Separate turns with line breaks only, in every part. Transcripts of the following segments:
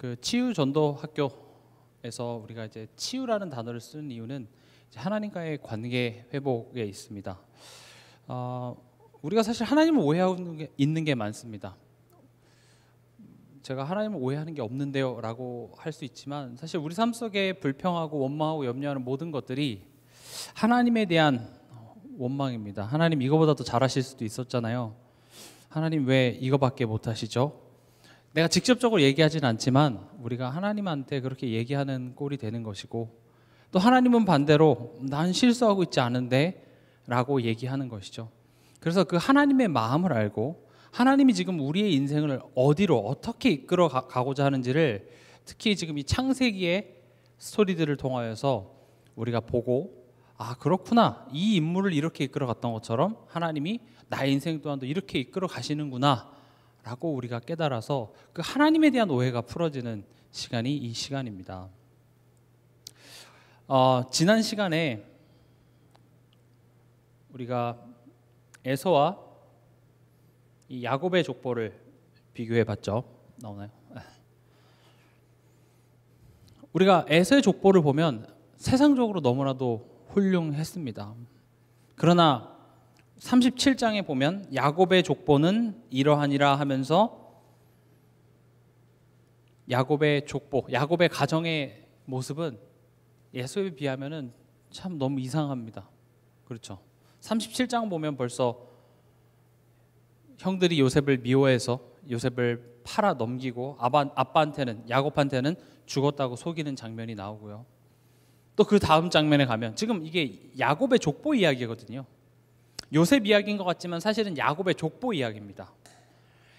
그 치유 전도 학교에서 우리가 이제 치유라는 단어를 쓰는 이유는 이제 하나님과의 관계 회복에 있습니다. 우리가 사실 하나님을 오해하고 있는 게 많습니다. 제가 하나님을 오해하는 게 없는데요 라고 할 수 있지만, 사실 우리 삶 속에 불평하고 원망하고 염려하는 모든 것들이 하나님에 대한 원망입니다. 하나님 이거보다 더 잘하실 수도 있었잖아요. 하나님 왜 이거밖에 못하시죠? 내가 직접적으로 얘기하진 않지만 우리가 하나님한테 그렇게 얘기하는 꼴이 되는 것이고, 또 하나님은 반대로 난 실수하고 있지 않은데 라고 얘기하는 것이죠. 그래서 그 하나님의 마음을 알고 하나님이 지금 우리의 인생을 어디로 어떻게 이끌어 가고자 하는지를, 특히 지금 이 창세기의 스토리들을 통하여서 우리가 보고, 아 그렇구나, 이 인물을 이렇게 이끌어 갔던 것처럼 하나님이 나의 인생 또한도 이렇게 이끌어 가시는구나 라고 우리가 깨달아서 그 하나님에 대한 오해가 풀어지는 시간이 이 시간입니다. 지난 시간에 우리가 에서와 이 야곱의 족보를 비교해 봤죠. 나오나요? 우리가 에서의 족보를 보면 세상적으로 너무나도 훌륭했습니다. 그러나 37장에 보면 야곱의 족보는 이러하니라 하면서 야곱의 족보, 야곱의 가정의 모습은 에서에 비하면은 참 너무 이상합니다. 그렇죠? 37장 보면 벌써 형들이 요셉을 미워해서 요셉을 팔아 넘기고 아빠한테는, 야곱한테는 죽었다고 속이는 장면이 나오고요. 또 그 다음 장면에 가면 지금 이게 야곱의 족보 이야기거든요. 요셉 이야기인 것 같지만 사실은 야곱의 족보 이야기입니다.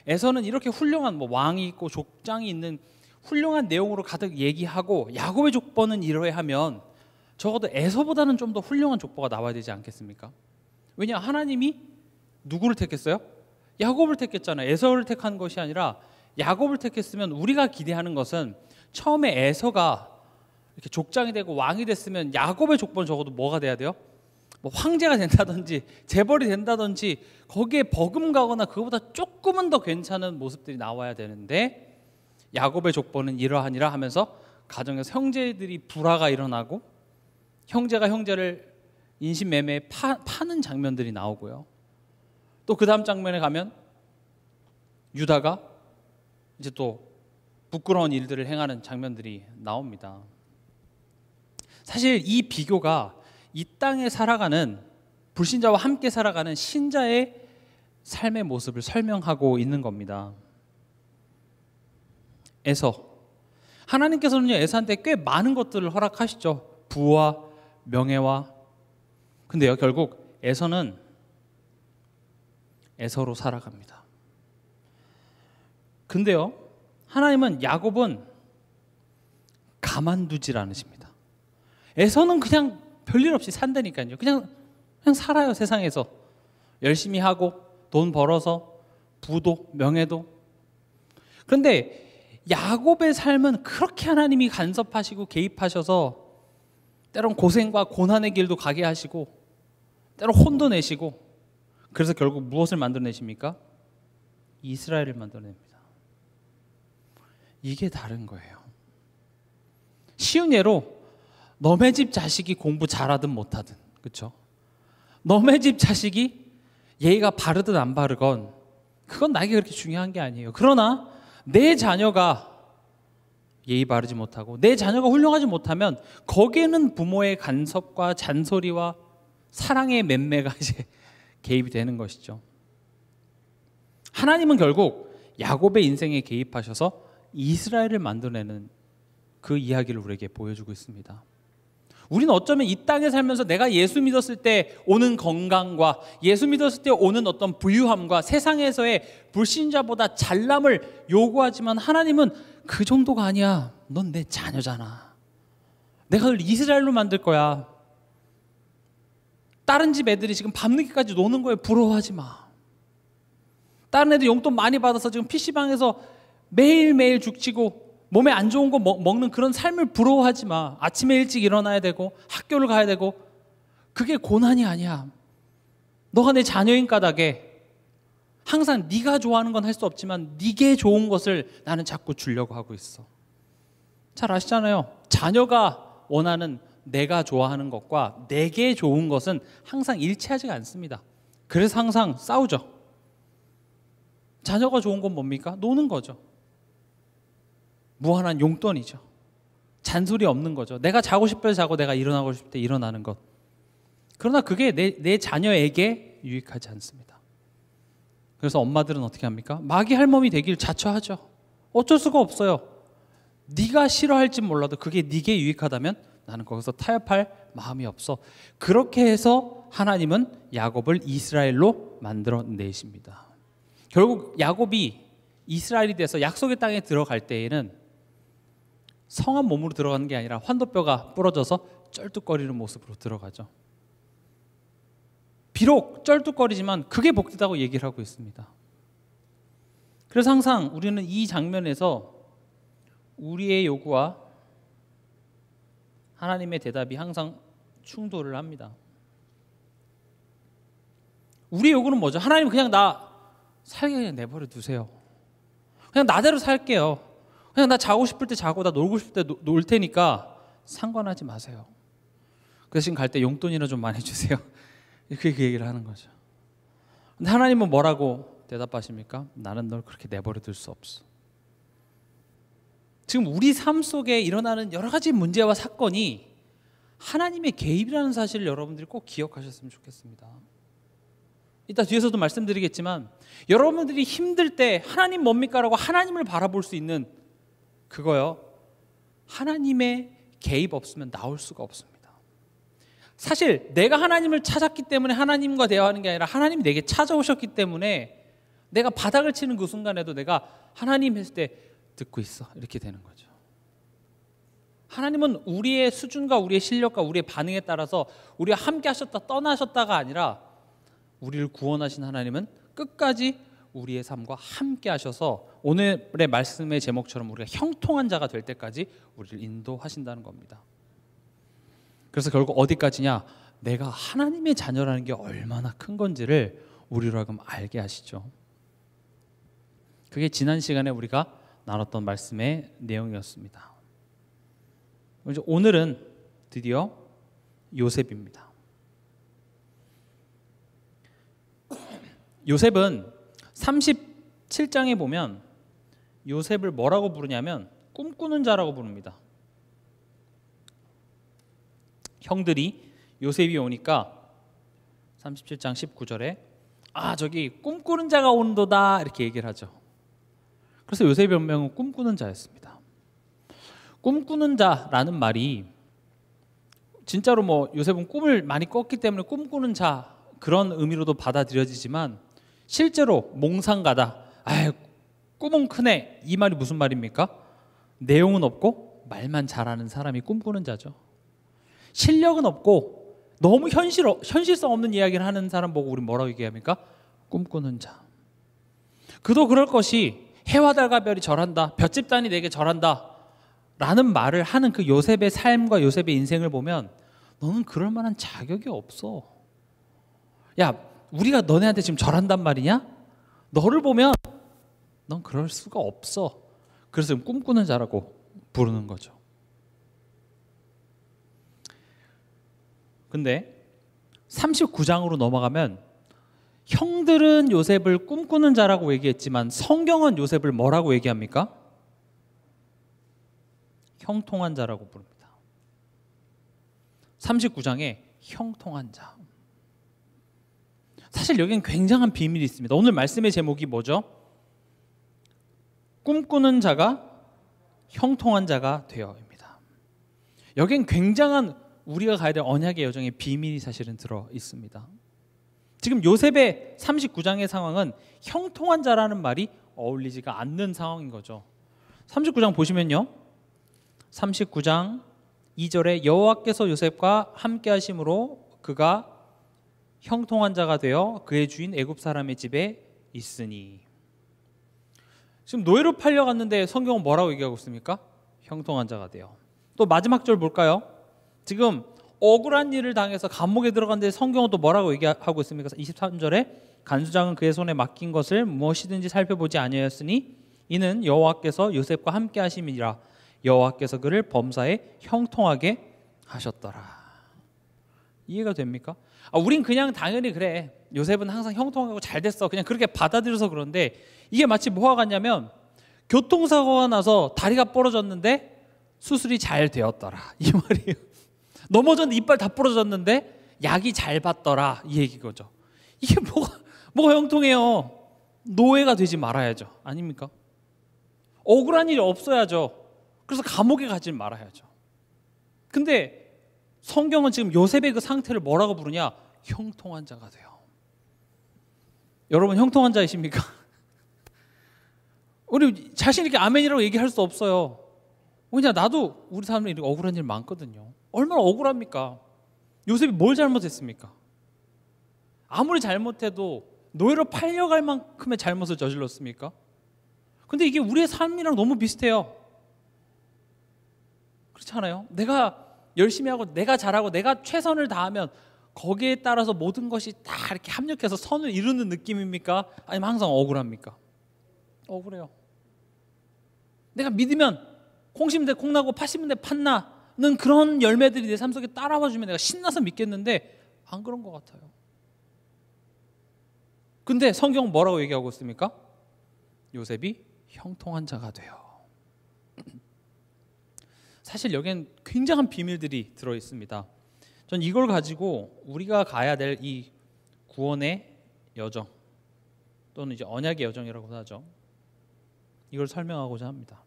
에서는 이렇게 훌륭한 왕이 있고 족장이 있는 훌륭한 내용으로 가득 얘기하고, 야곱의 족보는 이러해 하면 적어도 에서보다는 좀 더 훌륭한 족보가 나와야 되지 않겠습니까? 왜냐, 하나님이 누구를 택했어요? 야곱을 택했잖아요. 에서를 택한 것이 아니라 야곱을 택했으면 우리가 기대하는 것은, 처음에 에서가 이렇게 족장이 되고 왕이 됐으면 야곱의 족보는 적어도 뭐가 돼야 돼요? 뭐 황제가 된다든지 재벌이 된다든지 거기에 버금가거나 그거보다 조금은 더 괜찮은 모습들이 나와야 되는데, 야곱의 족보는 이러하니라 하면서 가정에서 형제들이 불화가 일어나고 형제가 형제를 인신매매에 파는 장면들이 나오고요. 또 그 다음 장면에 가면 유다가 이제 또 부끄러운 일들을 행하는 장면들이 나옵니다. 사실 이 비교가 이 땅에 살아가는 불신자와 함께 살아가는 신자의 삶의 모습을 설명하고 있는 겁니다. 에서, 하나님께서는요 에서한테 꽤 많은 것들을 허락하시죠. 부와 명예와. 근데요 결국 에서는 에서로 살아갑니다. 근데요 하나님은 야곱은 가만두질 않으십니다. 에서는 그냥 별일 없이 산다니까요. 그냥 살아요. 세상에서 열심히 하고 돈 벌어서 부도 명예도. 그런데 야곱의 삶은 그렇게 하나님이 간섭하시고 개입하셔서 때론 고생과 고난의 길도 가게 하시고 때론 혼도 내시고, 그래서 결국 무엇을 만들어내십니까? 이스라엘을 만들어냅니다. 이게 다른 거예요. 쉬운 예로, 너네 집 자식이 공부 잘하든 못하든, 그렇죠? 너네 집 자식이 예의가 바르든 안 바르건 그건 나에게 그렇게 중요한 게 아니에요. 그러나 내 자녀가 예의 바르지 못하고 내 자녀가 훌륭하지 못하면 거기에는 부모의 간섭과 잔소리와 사랑의 맴매가 이제 개입이 되는 것이죠. 하나님은 결국 야곱의 인생에 개입하셔서 이스라엘을 만들어내는 그 이야기를 우리에게 보여주고 있습니다. 우리는 어쩌면 이 땅에 살면서 내가 예수 믿었을 때 오는 건강과 예수 믿었을 때 오는 어떤 부유함과 세상에서의 불신자보다 잘남을 요구하지만, 하나님은 그 정도가 아니야. 넌 내 자녀잖아. 내가 널 이스라엘로 만들 거야. 다른 집 애들이 지금 밤늦게까지 노는 거에 부러워하지 마. 다른 애들 용돈 많이 받아서 지금 PC방에서 매일매일 죽치고 몸에 안 좋은 거 먹는 그런 삶을 부러워하지 마. 아침에 일찍 일어나야 되고 학교를 가야 되고 그게 고난이 아니야. 너가 내 자녀인 까닭에 항상 네가 좋아하는 건 할 수 없지만 네게 좋은 것을 나는 자꾸 주려고 하고 있어. 잘 아시잖아요. 자녀가 원하는 내가 좋아하는 것과 내게 좋은 것은 항상 일치하지가 않습니다. 그래서 항상 싸우죠. 자녀가 좋은 건 뭡니까? 노는 거죠. 무한한 용돈이죠. 잔소리 없는 거죠. 내가 자고 싶을 때 자고 내가 일어나고 싶을 때 일어나는 것. 그러나 그게 내 자녀에게 유익하지 않습니다. 그래서 엄마들은 어떻게 합니까? 마귀 할멈이 되길 자처하죠. 어쩔 수가 없어요. 네가 싫어할진 몰라도 그게 네게 유익하다면 나는 거기서 타협할 마음이 없어. 그렇게 해서 하나님은 야곱을 이스라엘로 만들어내십니다. 결국 야곱이 이스라엘이 돼서 약속의 땅에 들어갈 때에는 성한 몸으로 들어가는 게 아니라 환도뼈가 부러져서 쩔뚝거리는 모습으로 들어가죠. 비록 쩔뚝거리지만 그게 복되다고 얘기를 하고 있습니다. 그래서 항상 우리는 이 장면에서 우리의 요구와 하나님의 대답이 항상 충돌을 합니다. 우리의 요구는 뭐죠? 하나님 그냥 나 살게 그냥 내버려 두세요. 그냥 나대로 살게요. 그냥 나 자고 싶을 때 자고 나 놀고 싶을 때 놀 테니까 상관하지 마세요. 그 대신 갈 때 용돈이나 좀 많이 주세요. 이렇게 그 얘기를 하는 거죠. 근데 하나님은 뭐라고 대답하십니까? 나는 널 그렇게 내버려 둘 수 없어. 지금 우리 삶 속에 일어나는 여러 가지 문제와 사건이 하나님의 개입이라는 사실을 여러분들이 꼭 기억하셨으면 좋겠습니다. 이따 뒤에서도 말씀드리겠지만 여러분들이 힘들 때 하나님 뭡니까? 라고 하나님을 바라볼 수 있는 그거요. 하나님의 개입 없으면 나올 수가 없습니다. 사실 내가 하나님을 찾았기 때문에 하나님과 대화하는 게 아니라 하나님이 내게 찾아오셨기 때문에 내가 바닥을 치는 그 순간에도 내가 하나님 했을 때 듣고 있어 이렇게 되는 거죠. 하나님은 우리의 수준과 우리의 실력과 우리의 반응에 따라서 우리와 함께 하셨다 떠나셨다가 아니라 우리를 구원하신 하나님은 끝까지 우리의 삶과 함께 하셔서 오늘의 말씀의 제목처럼 우리가 형통한 자가 될 때까지 우리를 인도하신다는 겁니다. 그래서 결국 어디까지냐? 내가 하나님의 자녀라는 게 얼마나 큰 건지를 우리로 하여금 알게 하시죠. 그게 지난 시간에 우리가 나눴던 말씀의 내용이었습니다. 오늘은 드디어 요셉입니다. 요셉은 37장에 보면 요셉을 뭐라고 부르냐면 꿈꾸는 자라고 부릅니다. 형들이 요셉이 오니까 37장 19절에 저기 꿈꾸는 자가 온도다 이렇게 얘기를 하죠. 그래서 요셉의 별명은 꿈꾸는 자였습니다. 꿈꾸는 자라는 말이 진짜로 뭐 요셉은 꿈을 많이 꿨기 때문에 꿈꾸는 자 그런 의미로도 받아들여지지만 실제로 몽상가다, 꿈은 크네 이 말이 무슨 말입니까? 내용은 없고 말만 잘하는 사람이 꿈꾸는 자죠. 실력은 없고 너무 현실성 없는 이야기를 하는 사람 보고 우리 뭐라고 얘기합니까? 꿈꾸는 자. 그도 그럴 것이 해와 달과 별이 절한다, 볏집단이 내게 절한다 라는 말을 하는 그 요셉의 삶과 요셉의 인생을 보면 너는 그럴 만한 자격이 없어. 야, 우리가 너네한테 지금 절한단 말이냐? 너를 보면 넌 그럴 수가 없어. 그래서 꿈꾸는 자라고 부르는 거죠. 근데 39장으로 넘어가면 형들은 요셉을 꿈꾸는 자라고 얘기했지만 성경은 요셉을 뭐라고 얘기합니까? 형통한 자라고 부릅니다. 39장에 형통한 자. 사실 여기는 굉장한 비밀이 있습니다. 오늘 말씀의 제목이 뭐죠? 꿈꾸는 자가 형통한 자가 되어입니다. 여기는 굉장한 우리가 가야 될 언약의 여정에 비밀이 사실은 들어 있습니다. 지금 요셉의 39장의 상황은 형통한 자라는 말이 어울리지가 않는 상황인 거죠. 39장 보시면요. 39장 2절에 여호와께서 요셉과 함께 하심으로 그가 형통한 자가 되어 그의 주인 애굽 사람의 집에 있으니. 지금 노예로 팔려갔는데 성경은 뭐라고 얘기하고 있습니까? 형통한 자가 되어. 또 마지막 절 볼까요? 지금 억울한 일을 당해서 감옥에 들어갔는데 성경은 또 뭐라고 얘기하고 있습니까? 23절에 간수장은 그의 손에 맡긴 것을 무엇이든지 살펴보지 아니하였으니 이는 여호와께서 요셉과 함께 하심이라. 여호와께서 그를 범사에 형통하게 하셨더라. 이해가 됩니까? 우린 그냥 당연히 그래, 요셉은 항상 형통하고 잘 됐어, 그냥 그렇게 받아들여서 그런데, 이게 마치 뭐와 같냐면 교통사고가 나서 다리가 부러졌는데 수술이 잘 되었더라, 이 말이에요. 넘어졌는데 이빨 다 부러졌는데 약이 잘 받더라, 이 얘기거죠. 이게 뭐가 형통해요? 노예가 되지 말아야죠, 아닙니까? 억울한 일이 없어야죠. 그래서 감옥에 가지 말아야죠. 근데 성경은 지금 요셉의 그 상태를 뭐라고 부르냐? 형통한 자가 돼요. 여러분 형통한 자이십니까? 우리 자신 있게 아멘이라고 얘기할 수 없어요. 왜냐, 나도 우리 삶에 이렇게 억울한 일 많거든요. 얼마나 억울합니까? 요셉이 뭘 잘못했습니까? 아무리 잘못해도 노예로 팔려갈 만큼의 잘못을 저질렀습니까? 근데 이게 우리의 삶이랑 너무 비슷해요. 그렇지 않아요? 내가 열심히 하고 내가 잘하고 내가 최선을 다하면 거기에 따라서 모든 것이 다 이렇게 합력해서 선을 이루는 느낌입니까? 아니면 항상 억울합니까? 억울해요. 내가 믿으면 콩 심은 데 콩 나고 팥 심은 데 팥 나는 그런 열매들이 내 삶 속에 따라와 주면 내가 신나서 믿겠는데 안 그런 것 같아요. 근데 성경은 뭐라고 얘기하고 있습니까? 요셉이 형통한 자가 돼요. 사실 여기엔 굉장한 비밀들이 들어 있습니다. 전 이걸 가지고 우리가 가야 될 이 구원의 여정, 또는 이제 언약의 여정이라고 하죠. 이걸 설명하고자 합니다.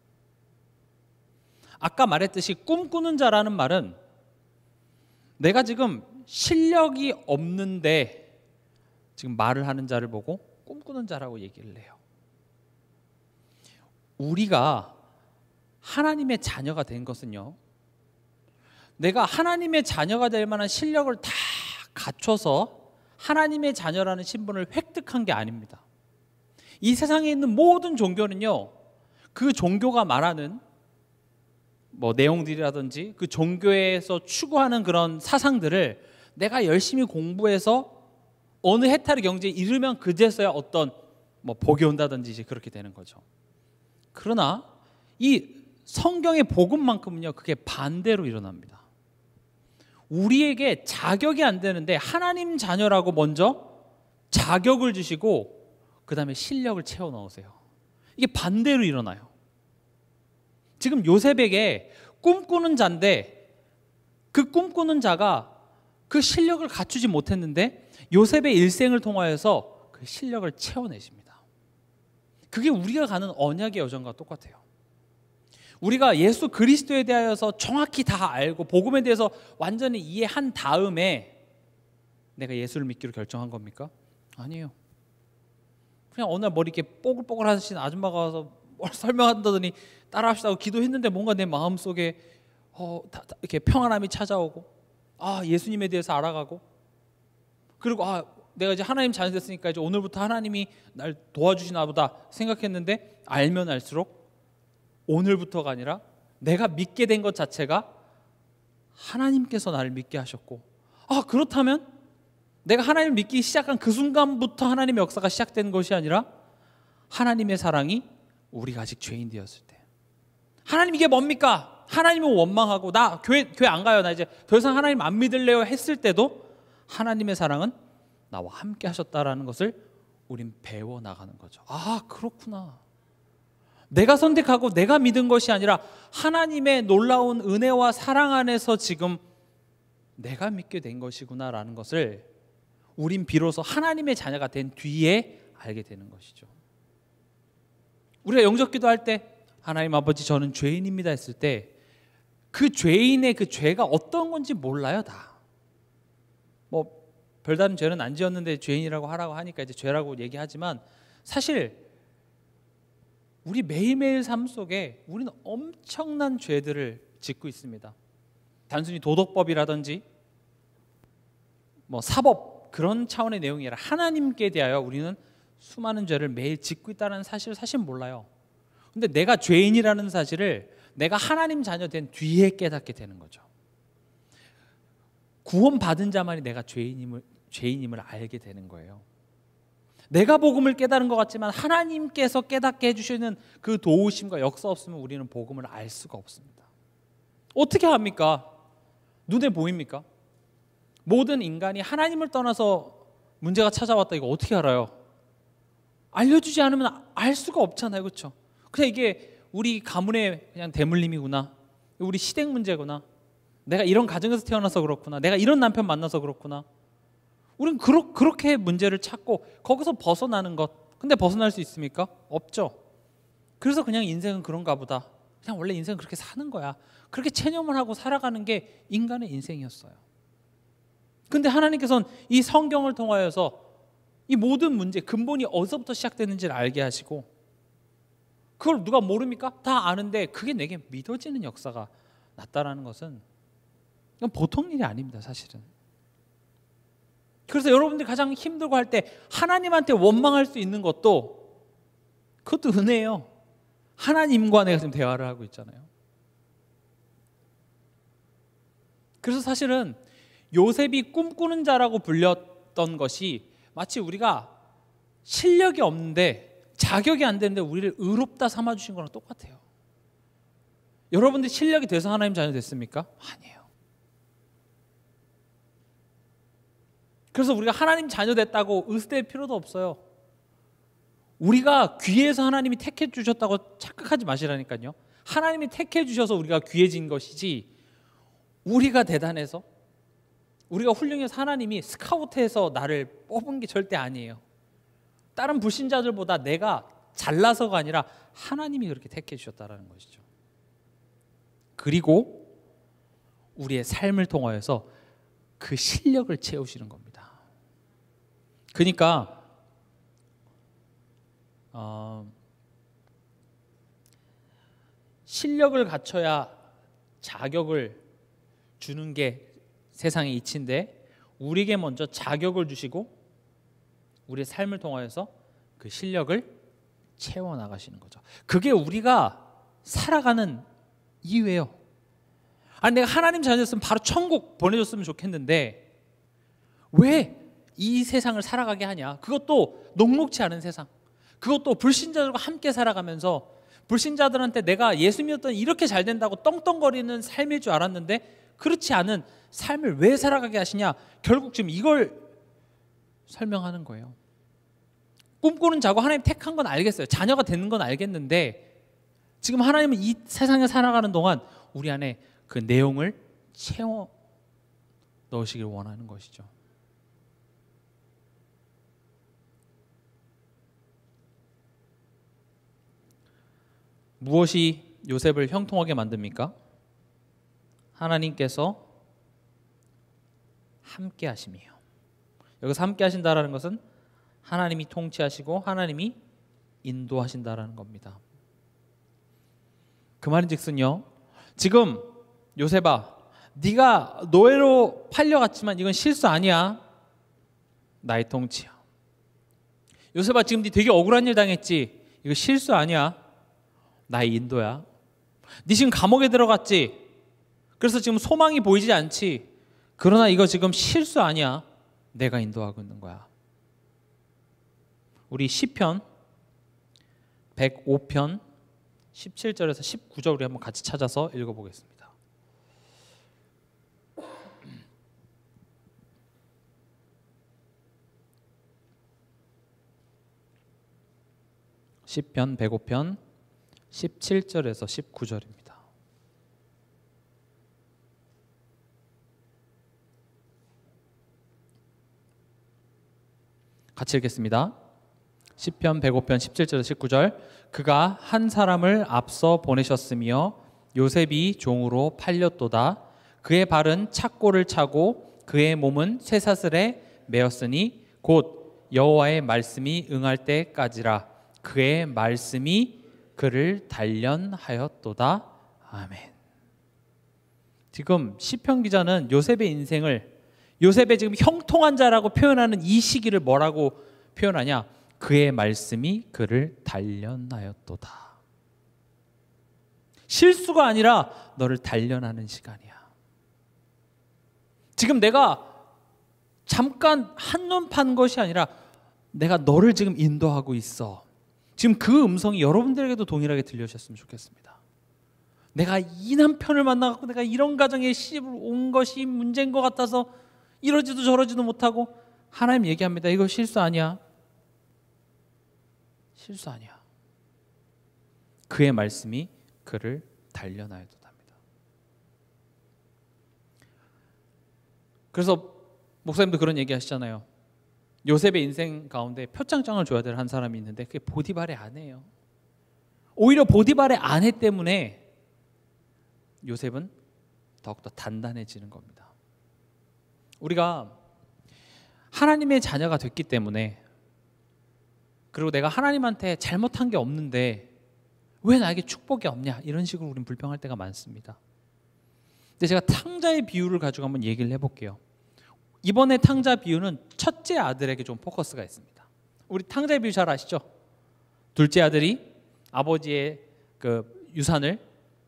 아까 말했듯이 꿈꾸는 자라는 말은 내가 지금 실력이 없는데 지금 말을 하는 자를 보고 꿈꾸는 자라고 얘기를 해요. 우리가 하나님의 자녀가 된 것은요, 내가 하나님의 자녀가 될 만한 실력을 다 갖춰서 하나님의 자녀라는 신분을 획득한 게 아닙니다. 이 세상에 있는 모든 종교는요, 그 종교가 말하는 내용들이라든지 그 종교에서 추구하는 그런 사상들을 내가 열심히 공부해서 어느 해탈의 경지에 이르면 그제서야 어떤 복이 온다든지 이제 그렇게 되는 거죠. 그러나 이 성경의 복음만큼은요, 그게 반대로 일어납니다. 우리에게 자격이 안 되는데 하나님 자녀라고 먼저 자격을 주시고 그 다음에 실력을 채워 넣으세요. 이게 반대로 일어나요. 지금 요셉에게 꿈꾸는 자인데 그 꿈꾸는 자가 그 실력을 갖추지 못했는데 요셉의 일생을 통하여서 그 실력을 채워내십니다. 그게 우리가 가는 언약의 여정과 똑같아요. 우리가 예수 그리스도에 대하여서 정확히 다 알고 복음에 대해서 완전히 이해한 다음에 내가 예수를 믿기로 결정한 겁니까? 아니에요. 그냥 어느 날 머리 이렇게 뽀글뽀글 하신 아줌마가 와서 뭘 설명한다더니 따라합시다 기도했는데 뭔가 내 마음속에 이렇게 평안함이 찾아오고 예수님에 대해서 알아가고, 그리고 내가 이제 하나님 자녀 됐으니까 이제 오늘부터 하나님이 날 도와주시나 보다 생각했는데 알면 알수록 오늘부터가 아니라 내가 믿게 된 것 자체가 하나님께서 나를 믿게 하셨고, 그렇다면 내가 하나님을 믿기 시작한 그 순간부터 하나님의 역사가 시작된 것이 아니라 하나님의 사랑이 우리가 아직 죄인 되었을 때, 하나님 이게 뭡니까? 하나님을 원망하고 나 교회 안 가요, 나 이제 더 이상 하나님 안 믿을래요 했을 때도 하나님의 사랑은 나와 함께 하셨다라는 것을 우린 배워나가는 거죠. 그렇구나. 내가 선택하고 내가 믿은 것이 아니라 하나님의 놀라운 은혜와 사랑 안에서 지금 내가 믿게 된 것이구나라는 것을 우린 비로소 하나님의 자녀가 된 뒤에 알게 되는 것이죠. 우리가 영접 기도할 때 하나님 아버지 저는 죄인입니다 했을 때 그 죄인의 그 죄가 어떤 건지 몰라요. 다 별다른 죄는 안 지었는데 죄인이라고 하라고 하니까 이제 죄라고 얘기하지만, 사실 우리 매일매일 삶 속에 우리는 엄청난 죄들을 짓고 있습니다. 단순히 도덕법이라든지 사법 그런 차원의 내용이 아니라 하나님께 대하여 우리는 수많은 죄를 매일 짓고 있다는 사실을 사실 몰라요. 근데 내가 죄인이라는 사실을 내가 하나님 자녀 된 뒤에 깨닫게 되는 거죠. 구원받은 자만이 내가 죄인임을 알게 되는 거예요. 내가 복음을 깨달은 것 같지만 하나님께서 깨닫게 해주시는 그 도우심과 역사 없으면 우리는 복음을 알 수가 없습니다. 어떻게 합니까? 눈에 보입니까? 모든 인간이 하나님을 떠나서 문제가 찾아왔다, 이거 어떻게 알아요? 알려주지 않으면 알 수가 없잖아요. 그렇죠? 그냥 이게 우리 가문의 그냥 대물림이구나, 우리 시댁 문제구나, 내가 이런 가정에서 태어나서 그렇구나, 내가 이런 남편 만나서 그렇구나. 우리는 그렇게 문제를 찾고 거기서 벗어나는 것. 근데 벗어날 수 있습니까? 없죠. 그래서 그냥 인생은 그런가 보다, 그냥 원래 인생은 그렇게 사는 거야, 그렇게 체념을 하고 살아가는 게 인간의 인생이었어요. 근데 하나님께서는 이 성경을 통하여서 이 모든 문제 근본이 어디서부터 시작되는지를 알게 하시고, 그걸 누가 모릅니까? 다 아는데 그게 내게 믿어지는 역사가 났다라는 것은 이건 보통 일이 아닙니다, 사실은. 그래서 여러분들이 가장 힘들고 할 때 하나님한테 원망할 수 있는 것도, 그것도 은혜예요. 하나님과 내가 지금 대화를 하고 있잖아요. 그래서 사실은 요셉이 꿈꾸는 자라고 불렸던 것이 마치 우리가 실력이 없는데 자격이 안 되는데 우리를 의롭다 삼아주신 거랑 똑같아요. 여러분들 실력이 돼서 하나님 자녀 됐습니까? 아니에요. 그래서 우리가 하나님 자녀 됐다고 으스댈 필요도 없어요. 우리가 귀해서 하나님이 택해 주셨다고 착각하지 마시라니까요. 하나님이 택해 주셔서 우리가 귀해진 것이지, 우리가 대단해서, 우리가 훌륭해서 하나님이 스카우트해서 나를 뽑은 게 절대 아니에요. 다른 불신자들보다 내가 잘나서가 아니라 하나님이 그렇게 택해 주셨다는 것이죠. 그리고 우리의 삶을 통하여서 그 실력을 채우시는 겁니다. 그러니까 실력을 갖춰야 자격을 주는 게 세상의 이치인데, 우리에게 먼저 자격을 주시고 우리의 삶을 통하여서 그 실력을 채워나가시는 거죠. 그게 우리가 살아가는 이유예요. 아니, 내가 하나님 자녀였으면 바로 천국 보내줬으면 좋겠는데 왜 이 세상을 살아가게 하냐? 그것도 녹록치 않은 세상, 그것도 불신자들과 함께 살아가면서 불신자들한테 내가 예수 믿었더니 이렇게 잘 된다고 떵떵거리는 삶일 줄 알았는데 그렇지 않은 삶을 왜 살아가게 하시냐? 결국 지금 이걸 설명하는 거예요. 꿈꾸는 자고 하나님 택한 건 알겠어요. 자녀가 되는 건 알겠는데 지금 하나님은 이 세상에 살아가는 동안 우리 안에 그 내용을 채워 넣으시길 원하는 것이죠. 무엇이 요셉을 형통하게 만듭니까? 하나님께서 함께 하심이에요. 여기서 함께 하신다라는 것은 하나님이 통치하시고 하나님이 인도하신다라는 겁니다. 그 말인즉슨요, 지금 요셉아, 네가 노예로 팔려갔지만 이건 실수 아니야. 나의 통치야. 요셉아, 지금 네 되게 억울한 일 당했지. 이거 실수 아니야. 나의 인도야. 네 지금 감옥에 들어갔지. 그래서 지금 소망이 보이지 않지. 그러나 이거 지금 실수 아니야. 내가 인도하고 있는 거야. 우리 시편 105편 17절에서 19절 우리 한번 같이 찾아서 읽어보겠습니다. 시편 105편 17절에서 19절입니다. 같이 읽겠습니다. 시편 105편 17절에서 19절. 그가 한 사람을 앞서 보내셨으며 요셉이 종으로 팔렸도다. 그의 발은 착고를 차고 그의 몸은 쇠사슬에 매었으니 곧 여호와의 말씀이 응할 때까지라. 그의 말씀이 그를 단련하였도다. 아멘. 지금 시편 기자는 요셉의 인생을, 요셉의 지금 형통한 자라고 표현하는 이 시기를 뭐라고 표현하냐? 그의 말씀이 그를 단련하였도다. 실수가 아니라 너를 단련하는 시간이야. 지금 내가 잠깐 한눈 판 것이 아니라 내가 너를 지금 인도하고 있어. 지금 그 음성이 여러분들에게도 동일하게 들려주셨으면 좋겠습니다. 내가 이 남편을 만나갖고 내가 이런 가정에 시집을 온 것이 문제인 것 같아서 이러지도 저러지도 못하고, 하나님 얘기합니다. 이거 실수 아니야. 실수 아니야. 그의 말씀이 그를 단련하였도답니다. 그래서 목사님도 그런 얘기 하시잖아요. 요셉의 인생 가운데 표창장을 줘야 될 한 사람이 있는데 그게 보디발의 아내예요. 오히려 보디발의 아내 때문에 요셉은 더욱더 단단해지는 겁니다. 우리가 하나님의 자녀가 됐기 때문에, 그리고 내가 하나님한테 잘못한 게 없는데 왜 나에게 축복이 없냐, 이런 식으로 우리는 불평할 때가 많습니다. 근데 제가 탕자의 비유를 가지고 한번 얘기를 해볼게요. 이번에 탕자 비유는 첫째 아들에게 좀 포커스가 있습니다. 우리 탕자의 비유 잘 아시죠? 둘째 아들이 아버지의 그 유산을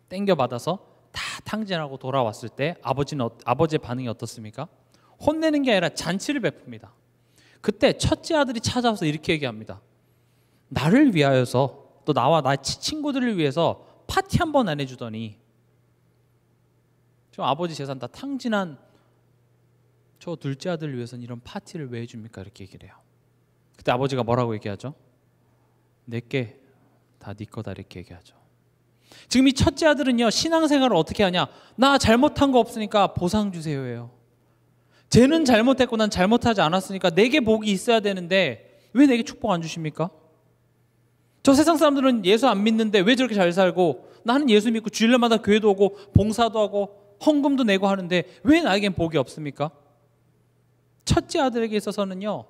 땡겨받아서 다 탕진하고 돌아왔을 때 아버지의 반응이 어떻습니까? 혼내는 게 아니라 잔치를 베풉니다. 그때 첫째 아들이 찾아와서 이렇게 얘기합니다. 나를 위하여서, 또 나와 나의 친구들을 위해서 파티 한 번 안 해주더니 저 아버지 재산 다 탕진한 저 둘째 아들을 위해서는 이런 파티를 왜 해줍니까? 이렇게 얘기를 해요. 그때 아버지가 뭐라고 얘기하죠? 내게 다 네 거다, 이렇게 얘기하죠. 지금 이 첫째 아들은요, 신앙생활을 어떻게 하냐? 나 잘못한 거 없으니까 보상 주세요 해요. 쟤는 잘못했고 난 잘못하지 않았으니까 내게 복이 있어야 되는데 왜 내게 축복 안 주십니까? 저 세상 사람들은 예수 안 믿는데 왜 저렇게 잘 살고, 나는 예수 믿고 주일마다 교회도 오고 봉사도 하고 헌금도 내고 하는데 왜 나에겐 복이 없습니까? 첫째 아들에게 있어서는요,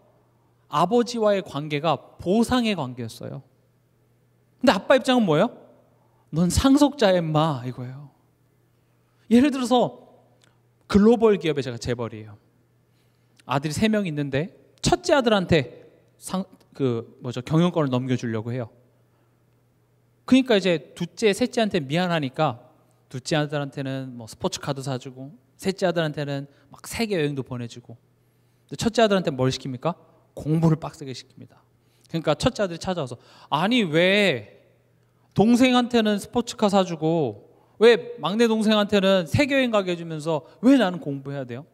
아버지와의 관계가 보상의 관계였어요. 근데 아빠 입장은 뭐예요? 넌 상속자야 임마, 이거예요. 예를 들어서 글로벌 기업의 제가 재벌이에요. 아들이 3명 있는데 첫째 아들한테 경영권을 넘겨주려고 해요. 그러니까 이제 둘째, 셋째한테 미안하니까 둘째 아들한테는 뭐 스포츠카도 사주고, 셋째 아들한테는 막 세계 여행도 보내주고, 첫째 아들한테 뭘 시킵니까? 공부를 빡세게 시킵니다. 그러니까 첫째 아들이 찾아와서, 아니 왜 동생한테는 스포츠카 사주고 왜 막내 동생한테는 세계 여행 가게 해주면서 왜 나는 공부해야 돼요?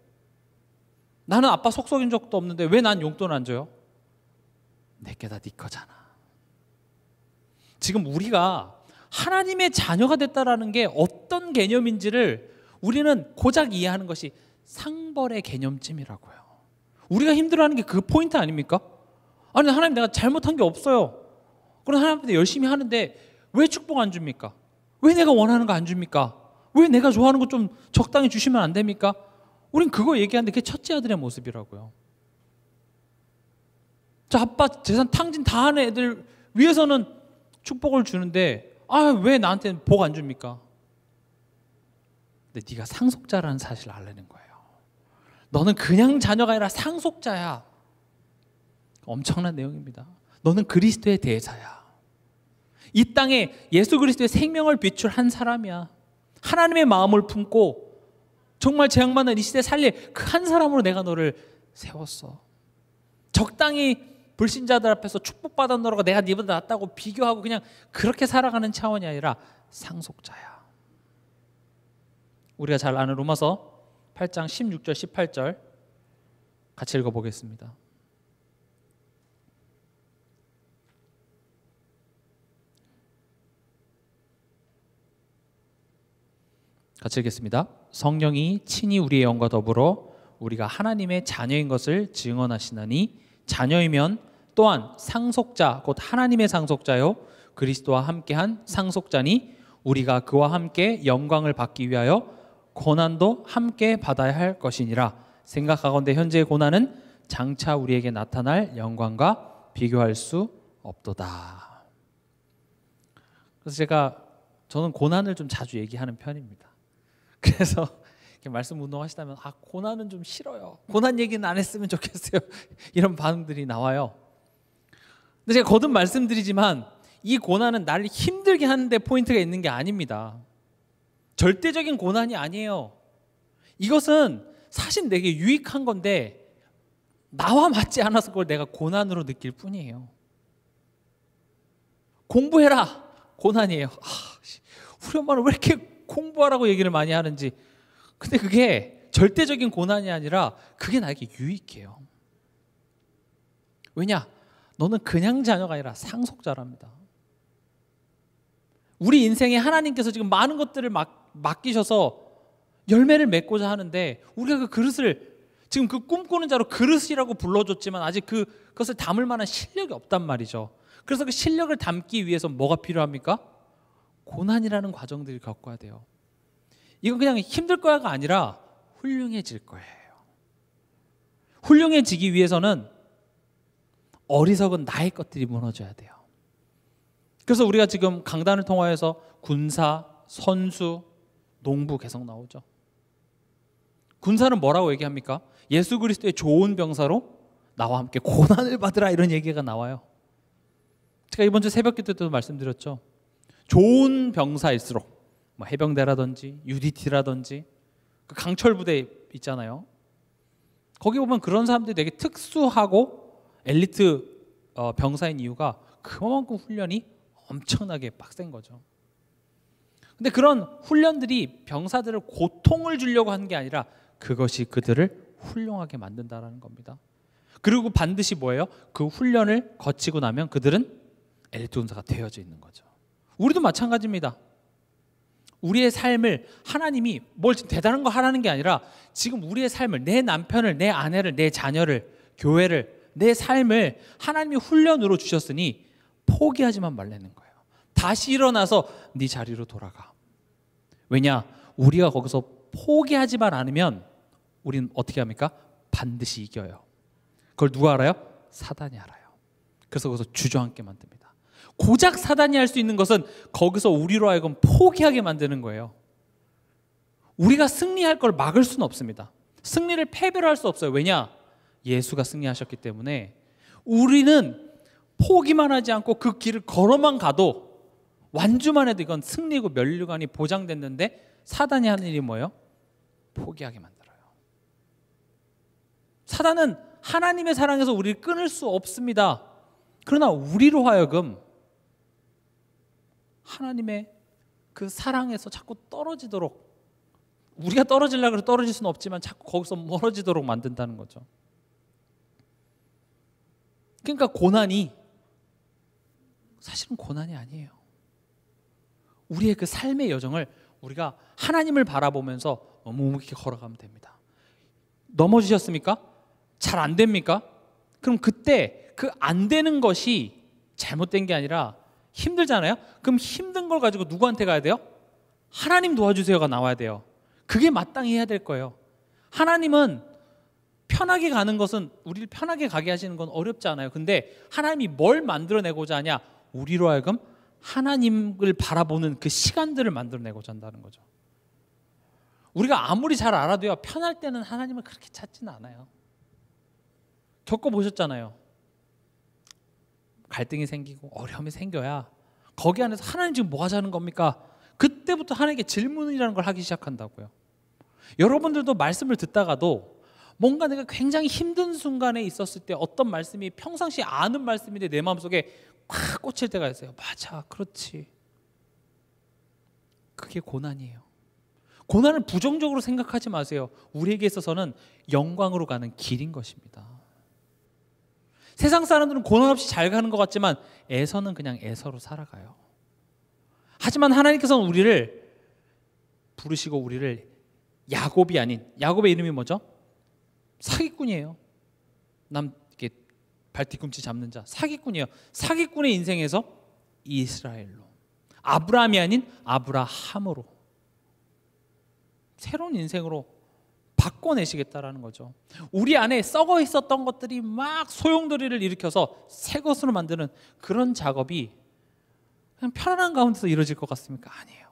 나는 아빠 속썩인 적도 없는데 왜 난 용돈 안 줘요? 내게 다 네 거잖아. 지금 우리가 하나님의 자녀가 됐다라는 게 어떤 개념인지를 우리는 고작 이해하는 것이 상벌의 개념쯤이라고요. 우리가 힘들어하는 게 그 포인트 아닙니까? 아니 하나님, 내가 잘못한 게 없어요. 그럼 하나님한테 열심히 하는데 왜 축복 안 줍니까? 왜 내가 원하는 거 안 줍니까? 왜 내가 좋아하는 거 좀 적당히 주시면 안 됩니까? 우린 그거 얘기하는데 그게 첫째 아들의 모습이라고요. 저 아빠 재산 탕진 다 하는 애들 위해서는 축복을 주는데 왜 나한테는 복 안 줍니까? 근데 네가 상속자라는 사실을 알려는 거예요. 너는 그냥 자녀가 아니라 상속자야. 엄청난 내용입니다. 너는 그리스도의 대사야. 이 땅에 예수 그리스도의 생명을 비출한 사람이야. 하나님의 마음을 품고 정말 재앙받는 이 시대 살릴 그 한 사람으로 내가 너를 세웠어. 적당히 불신자들 앞에서 축복받은 너라고 내가 니보다 낫다고 비교하고 그냥 그렇게 살아가는 차원이 아니라 상속자야. 우리가 잘 아는 로마서 8장 16절 18절 같이 읽어보겠습니다. 같이 읽겠습니다. 성령이 친히 우리의 영과 더불어 우리가 하나님의 자녀인 것을 증언하시나니, 자녀이면 또한 상속자 곧 하나님의 상속자요 그리스도와 함께한 상속자니, 우리가 그와 함께 영광을 받기 위하여 고난도 함께 받아야 할 것이니라. 생각하건대 현재의 고난은 장차 우리에게 나타날 영광과 비교할 수 없도다. 그래서 저는 고난을 좀 자주 얘기하는 편입니다. 그래서 이렇게 말씀 운동하시다면 고난은 좀 싫어요. 고난 얘기는 안 했으면 좋겠어요. 이런 반응들이 나와요. 근데 제가 거듭 말씀드리지만 이 고난은 나를 힘들게 하는데 포인트가 있는 게 아닙니다. 절대적인 고난이 아니에요. 이것은 사실 내게 유익한 건데 나와 맞지 않아서 그걸 내가 고난으로 느낄 뿐이에요. 공부해라, 고난이에요. 우리 엄마는 왜 이렇게 공부하라고 얘기를 많이 하는지. 근데 그게 절대적인 고난이 아니라 그게 나에게 유익해요. 왜냐? 너는 그냥 자녀가 아니라 상속자랍니다. 우리 인생에 하나님께서 지금 많은 것들을 맡기셔서 열매를 맺고자 하는데, 우리가 그 그릇을 지금 그 꿈꾸는 자로 그릇이라고 불러줬지만 아직 그것을 담을 만한 실력이 없단 말이죠. 그래서 그 실력을 담기 위해서 뭐가 필요합니까? 고난이라는 과정들을 겪어야 돼요. 이건 그냥 힘들 거야가 아니라 훌륭해질 거예요. 훌륭해지기 위해서는 어리석은 나의 것들이 무너져야 돼요. 그래서 우리가 지금 강단을 통하여서 군사, 선수, 농부 계속 나오죠. 군사는 뭐라고 얘기합니까? 예수 그리스도의 좋은 병사로 나와 함께 고난을 받으라, 이런 얘기가 나와요. 제가 이번 주 새벽기도 때도 말씀드렸죠. 좋은 병사일수록 뭐 해병대라든지 UDT라든지 그 강철 부대 있잖아요. 거기 보면 그런 사람들이 되게 특수하고 엘리트 병사인 이유가 그만큼 훈련이 엄청나게 빡센 거죠. 근데 그런 훈련들이 병사들을 고통을 주려고 하는 게 아니라 그것이 그들을 훌륭하게 만든다는 겁니다. 그리고 반드시 뭐예요? 그 훈련을 거치고 나면 그들은 엘리트 군사가 되어져 있는 거죠. 우리도 마찬가지입니다. 우리의 삶을 하나님이 뭘 대단한 거 하라는 게 아니라 지금 우리의 삶을, 내 남편을, 내 아내를, 내 자녀를, 교회를, 내 삶을 하나님이 훈련으로 주셨으니 포기하지만 말라는 거예요. 다시 일어나서 네 자리로 돌아가. 왜냐? 우리가 거기서 포기하지만 않으면 우리는 어떻게 합니까? 반드시 이겨요. 그걸 누가 알아요? 사단이 알아요. 그래서 거기서 주저앉게 만듭니다. 고작 사단이 할 수 있는 것은 거기서 우리로 하여금 포기하게 만드는 거예요. 우리가 승리할 걸 막을 수는 없습니다. 승리를 패배로 할 수 없어요. 왜냐? 예수가 승리하셨기 때문에 우리는 포기만 하지 않고 그 길을 걸어만 가도 완주만 해도 이건 승리고 면류관이 보장됐는데, 사단이 하는 일이 뭐예요? 포기하게 만들어요. 사단은 하나님의 사랑에서 우리를 끊을 수 없습니다. 그러나 우리로 하여금 하나님의 그 사랑에서 자꾸 떨어지도록, 우리가 떨어지려고 해서 떨어질 수는 없지만 자꾸 거기서 멀어지도록 만든다는 거죠. 그러니까 고난이 사실은 고난이 아니에요. 우리의 그 삶의 여정을 우리가 하나님을 바라보면서 묵묵히 걸어가면 됩니다. 넘어지셨습니까? 잘 안 됩니까? 그럼 그때 그 안 되는 것이 잘못된 게 아니라 힘들잖아요? 그럼 힘든 걸 가지고 누구한테 가야 돼요? 하나님 도와주세요가 나와야 돼요. 그게 마땅히 해야 될 거예요. 하나님은 편하게 가는 것은, 우리를 편하게 가게 하시는 건 어렵지 않아요. 근데 하나님이 뭘 만들어내고자 하냐? 우리로 하여금 하나님을 바라보는 그 시간들을 만들어내고자 한다는 거죠. 우리가 아무리 잘 알아도요, 편할 때는 하나님을 그렇게 찾지는 않아요. 겪어보셨잖아요. 갈등이 생기고 어려움이 생겨야 거기 안에서 하나님 지금 뭐 하자는 겁니까? 그때부터 하나님께 질문이라는 걸 하기 시작한다고요. 여러분들도 말씀을 듣다가도 뭔가 내가 굉장히 힘든 순간에 있었을 때 어떤 말씀이 평상시에 아는 말씀인데 내 마음속에 꽉 꽂힐 때가 있어요. 맞아, 그렇지. 그게 고난이에요. 고난을 부정적으로 생각하지 마세요. 우리에게 있어서는 영광으로 가는 길인 것입니다. 세상 사람들은 고난 없이 잘 가는 것 같지만 에서는 그냥 에서로 살아가요. 하지만 하나님께서는 우리를 부르시고 우리를 야곱이 아닌, 야곱의 이름이 뭐죠? 사기꾼이에요. 남 이렇게 발 뒤꿈치 잡는 자, 사기꾼이에요. 사기꾼의 인생에서 이스라엘로, 아브라함이 아닌 아브라함으로 새로운 인생으로 바꿔내시겠다라는 거죠. 우리 안에 썩어 있었던 것들이 막 소용돌이를 일으켜서 새 것으로 만드는 그런 작업이 그냥 편안한 가운데서 이루어질 것 같습니까? 아니에요.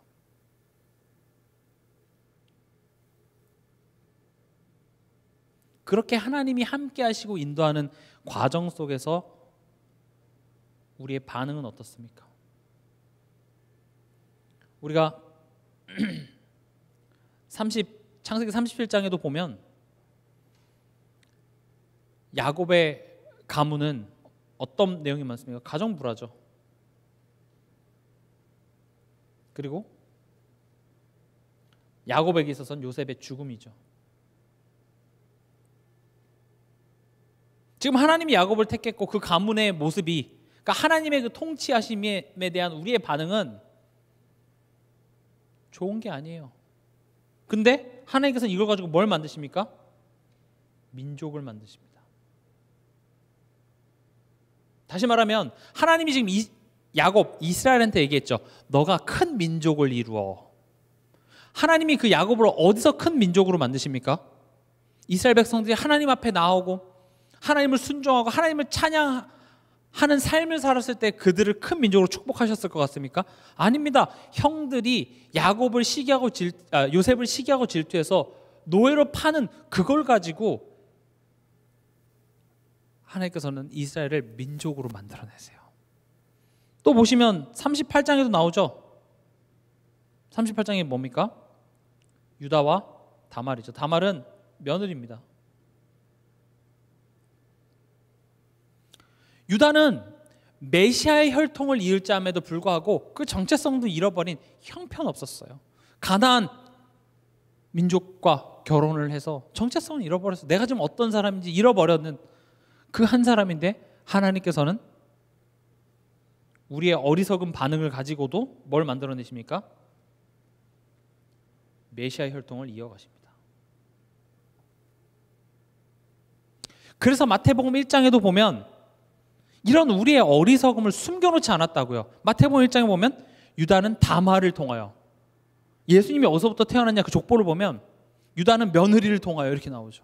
그렇게 하나님이 함께 하시고 인도하는 과정 속에서 우리의 반응은 어떻습니까? 우리가 창세기 37장에도 보면 야곱의 가문은 어떤 내용이 많습니까? 가정 불화죠. 그리고 야곱에게 있어서는 요셉의 죽음이죠. 지금 하나님이 야곱을 택했고 그 가문의 모습이, 그러니까 하나님의 그 통치하심에 대한 우리의 반응은 좋은 게 아니에요. 근데 하나님께서는 이걸 가지고 뭘 만드십니까? 민족을 만드십니다. 다시 말하면 하나님이 지금 야곱, 이스라엘한테 얘기했죠. 너가 큰 민족을 이루어. 하나님이 그 야곱을 어디서 큰 민족으로 만드십니까? 이스라엘 백성들이 하나님 앞에 나오고 하나님을 순종하고 하나님을 찬양하는 삶을 살았을 때 그들을 큰 민족으로 축복하셨을 것 같습니까? 아닙니다. 형들이 야곱을 요셉을 시기하고 질투해서 노예로 파는 그걸 가지고 하나님께서는 이스라엘을 민족으로 만들어내세요. 또 보시면 38장에도 나오죠. 38장이 뭡니까? 유다와 다말이죠. 다말은 며느리입니다. 유다는 메시아의 혈통을 이을 자임에도 불구하고 그 정체성도 잃어버린 형편없었어요. 가나안 민족과 결혼을 해서 정체성을 잃어버렸어요. 내가 지금 어떤 사람인지 잃어버렸는 그 한 사람인데 하나님께서는 우리의 어리석은 반응을 가지고도 뭘 만들어내십니까? 메시아의 혈통을 이어가십니다. 그래서 마태복음 1장에도 보면 이런 우리의 어리석음을 숨겨놓지 않았다고요. 마태복음 1장에 보면 유다는 다말을 통하여, 예수님이 어디서부터 태어났냐 그 족보를 보면 유다는 며느리를 통하여 이렇게 나오죠.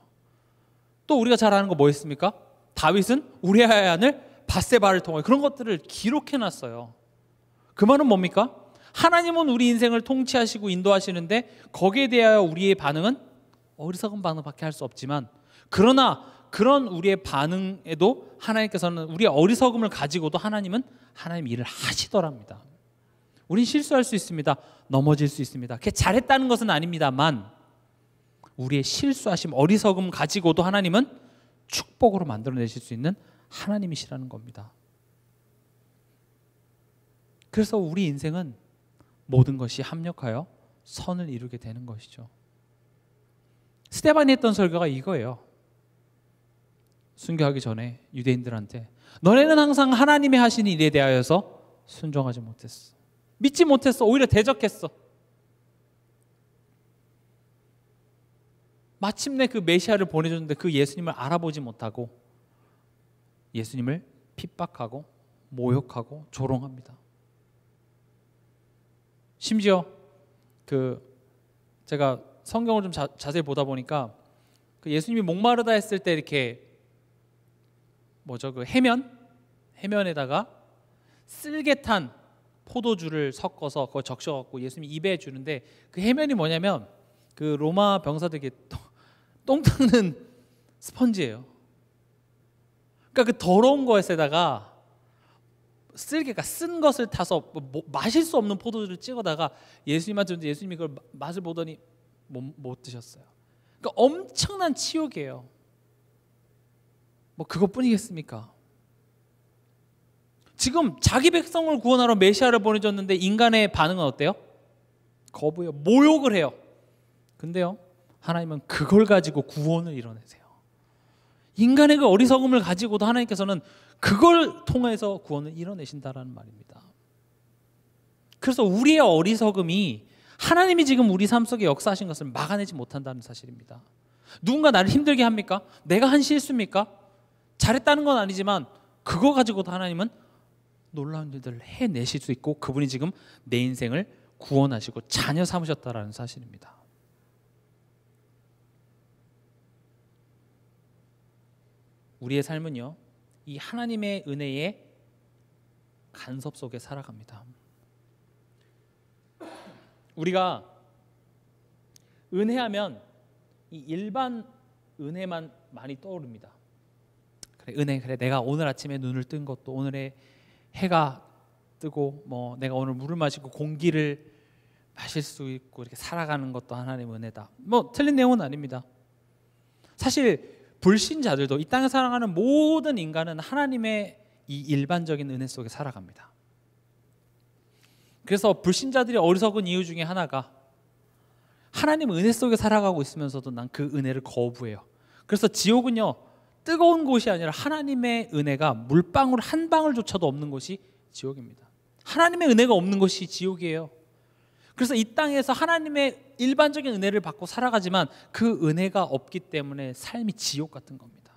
또 우리가 잘 아는 거 뭐였습니까? 다윗은 우리아의 아들 밧세바를 통하여, 그런 것들을 기록해놨어요. 그 말은 뭡니까? 하나님은 우리 인생을 통치하시고 인도하시는데 거기에 대하여 우리의 반응은 어리석은 반응밖에 할 수 없지만, 그러나 그런 우리의 반응에도 하나님께서는 우리의 어리석음을 가지고도 하나님은 하나님 일을 하시더랍니다. 우린 실수할 수 있습니다. 넘어질 수 있습니다. 그게 잘했다는 것은 아닙니다만 우리의 실수하심, 어리석음 가지고도 하나님은 축복으로 만들어내실 수 있는 하나님이시라는 겁니다. 그래서 우리 인생은 모든 것이 합력하여 선을 이루게 되는 것이죠. 스데반이 했던 설교가 이거예요. 순교하기 전에 유대인들한테 너네는 항상 하나님의 하신 일에 대하여서 순종하지 못했어. 믿지 못했어. 오히려 대적했어. 마침내 그 메시아를 보내줬는데 그 예수님을 알아보지 못하고 예수님을 핍박하고 모욕하고 조롱합니다. 심지어 제가 성경을 좀 자세히 보다 보니까 그 예수님이 목마르다 했을 때 이렇게 그 해면에다가 쓸개탄 포도주를 섞어서 그걸 적셔갖고 예수님이 입에 주는데, 그 해면이 뭐냐면 그 로마 병사들에게 똥 닦는 스펀지예요. 그러니까 그 더러운 것에다가 쓸개가 쓴 것을 타서 마실 수 없는 포도주를 찍어다가 예수님한테 줬는데 예수님이 그걸 맛을 보더니 못 드셨어요. 그러니까 엄청난 치욕이에요. 그것뿐이겠습니까? 지금 자기 백성을 구원하러 메시아를 보내줬는데 인간의 반응은 어때요? 거부해요. 모욕을 해요. 근데요, 하나님은 그걸 가지고 구원을 이뤄내세요. 인간의 그 어리석음을 가지고도 하나님께서는 그걸 통해서 구원을 이뤄내신다라는 말입니다. 그래서 우리의 어리석음이 하나님이 지금 우리 삶 속에 역사하신 것을 막아내지 못한다는 사실입니다. 누군가 나를 힘들게 합니까? 내가 한 실수입니까? 잘했다는 건 아니지만 그거 가지고도 하나님은 놀라운 일들을 해내실 수 있고 그분이 지금 내 인생을 구원하시고 자녀 삼으셨다라는 사실입니다. 우리의 삶은요, 이 하나님의 은혜의 간섭 속에 살아갑니다. 우리가 은혜하면 이 일반 은혜만 많이 떠오릅니다. 그래, 은혜, 그래, 내가 오늘 아침에 눈을 뜬 것도, 오늘의 해가 뜨고 내가 오늘 물을 마시고 공기를 마실 수 있고 이렇게 살아가는 것도 하나님의 은혜다. 틀린 내용은 아닙니다. 사실 불신자들도 이 땅에 살아가는 모든 인간은 하나님의 이 일반적인 은혜 속에 살아갑니다. 그래서 불신자들이 어리석은 이유 중에 하나가 하나님 은혜 속에 살아가고 있으면서도 난 그 은혜를 거부해요. 그래서 지옥은요, 뜨거운 곳이 아니라 하나님의 은혜가 물방울 한 방울조차도 없는 곳이 지옥입니다. 하나님의 은혜가 없는 것이 지옥이에요. 그래서 이 땅에서 하나님의 일반적인 은혜를 받고 살아가지만 그 은혜가 없기 때문에 삶이 지옥 같은 겁니다.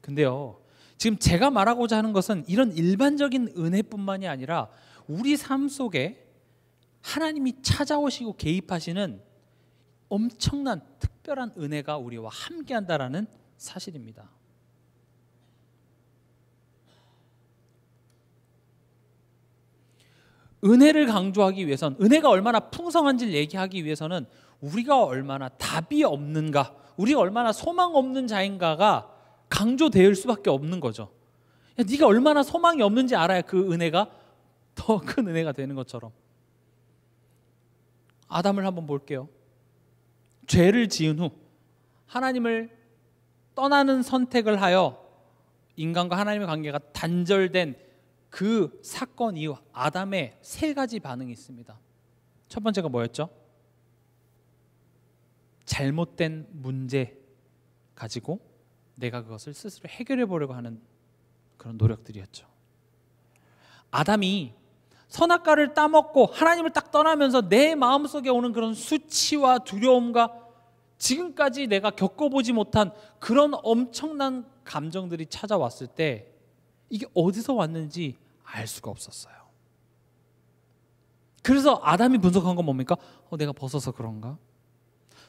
근데요, 지금 제가 말하고자 하는 것은 이런 일반적인 은혜뿐만이 아니라 우리 삶 속에 하나님이 찾아오시고 개입하시는 엄청난 특별한 은혜가 우리와 함께한다라는 사실입니다. 은혜를 강조하기 위해선, 은혜가 얼마나 풍성한지를 얘기하기 위해서는 우리가 얼마나 답이 없는가, 우리가 얼마나 소망 없는 자인가가 강조될 수밖에 없는 거죠. 야, 네가 얼마나 소망이 없는지 알아야 그 은혜가 더 큰 은혜가 되는 것처럼. 아담을 한번 볼게요. 죄를 지은 후 하나님을 떠나는 선택을 하여 인간과 하나님의 관계가 단절된 그 사건 이후 아담의 세 가지 반응이 있습니다. 첫 번째가 뭐였죠? 잘못된 문제 가지고 내가 그것을 스스로 해결해 보려고 하는 그런 노력들이었죠. 아담이 선악과를 따먹고 하나님을 딱 떠나면서 내 마음속에 오는 그런 수치와 두려움과 지금까지 내가 겪어보지 못한 그런 엄청난 감정들이 찾아왔을 때 이게 어디서 왔는지 알 수가 없었어요. 그래서 아담이 분석한 건 뭡니까? 내가 벗어서 그런가?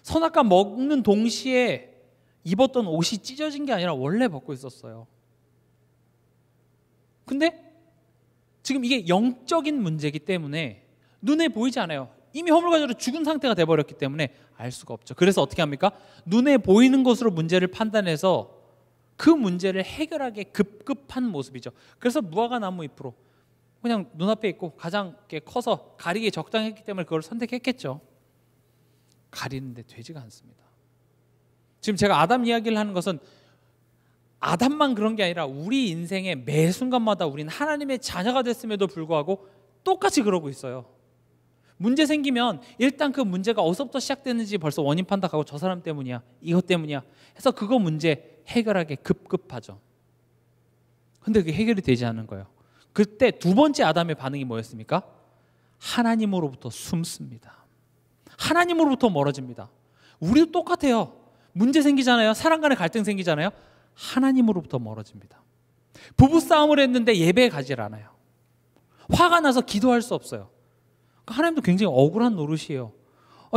선악과 먹는 동시에 입었던 옷이 찢어진 게 아니라 원래 벗고 있었어요. 근데 지금 이게 영적인 문제이기 때문에 눈에 보이지 않아요. 이미 허물과자로 죽은 상태가 돼버렸기 때문에 알 수가 없죠. 그래서 어떻게 합니까? 눈에 보이는 것으로 문제를 판단해서 그 문제를 해결하기 급급한 모습이죠. 그래서 무화과 나무 잎으로 그냥 눈앞에 있고 가장 커서 가리기에 적당했기 때문에 그걸 선택했겠죠. 가리는데 되지가 않습니다. 지금 제가 아담 이야기를 하는 것은 아담만 그런 게 아니라 우리 인생의 매 순간마다 우리는 하나님의 자녀가 됐음에도 불구하고 똑같이 그러고 있어요. 문제 생기면 일단 그 문제가 어디서부터 시작됐는지 벌써 원인 판단하고 저 사람 때문이야, 이것 때문이야 해서 그거 문제 해결하기 급급하죠. 근데 그게 해결이 되지 않는 거예요. 그때 두 번째 아담의 반응이 뭐였습니까? 하나님으로부터 숨습니다. 하나님으로부터 멀어집니다. 우리도 똑같아요. 문제 생기잖아요. 사람 간에 갈등 생기잖아요. 하나님으로부터 멀어집니다. 부부싸움을 했는데 예배에 가질 않아요. 화가 나서 기도할 수 없어요. 하나님도 굉장히 억울한 노릇이에요.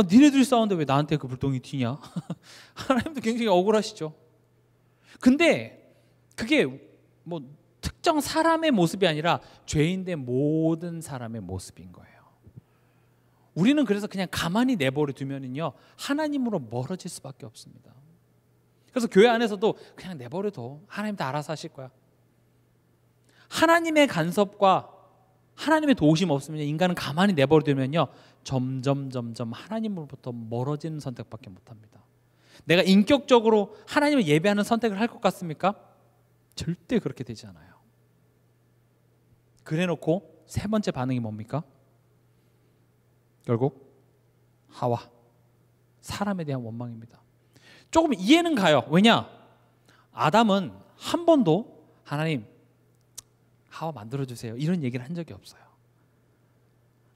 니네들이 싸우는데 왜 나한테 그 불똥이 튀냐? 하나님도 굉장히 억울하시죠. 근데 그게 뭐 특정 사람의 모습이 아니라 죄인된 모든 사람의 모습인 거예요. 우리는 그래서 그냥 가만히 내버려 두면은요, 하나님으로 멀어질 수밖에 없습니다. 그래서 교회 안에서도 그냥 내버려둬. 하나님 다 알아서 하실 거야. 하나님의 간섭과 하나님의 도우심 없으면 인간은 가만히 내버려두면요, 점점 하나님으로부터 멀어지는 선택밖에 못합니다. 내가 인격적으로 하나님을 예배하는 선택을 할 것 같습니까? 절대 그렇게 되지 않아요. 그래놓고 세 번째 반응이 뭡니까? 결국 하와, 사람에 대한 원망입니다. 조금 이해는 가요. 왜냐? 아담은 한 번도 하나님 하와 만들어주세요 이런 얘기를 한 적이 없어요.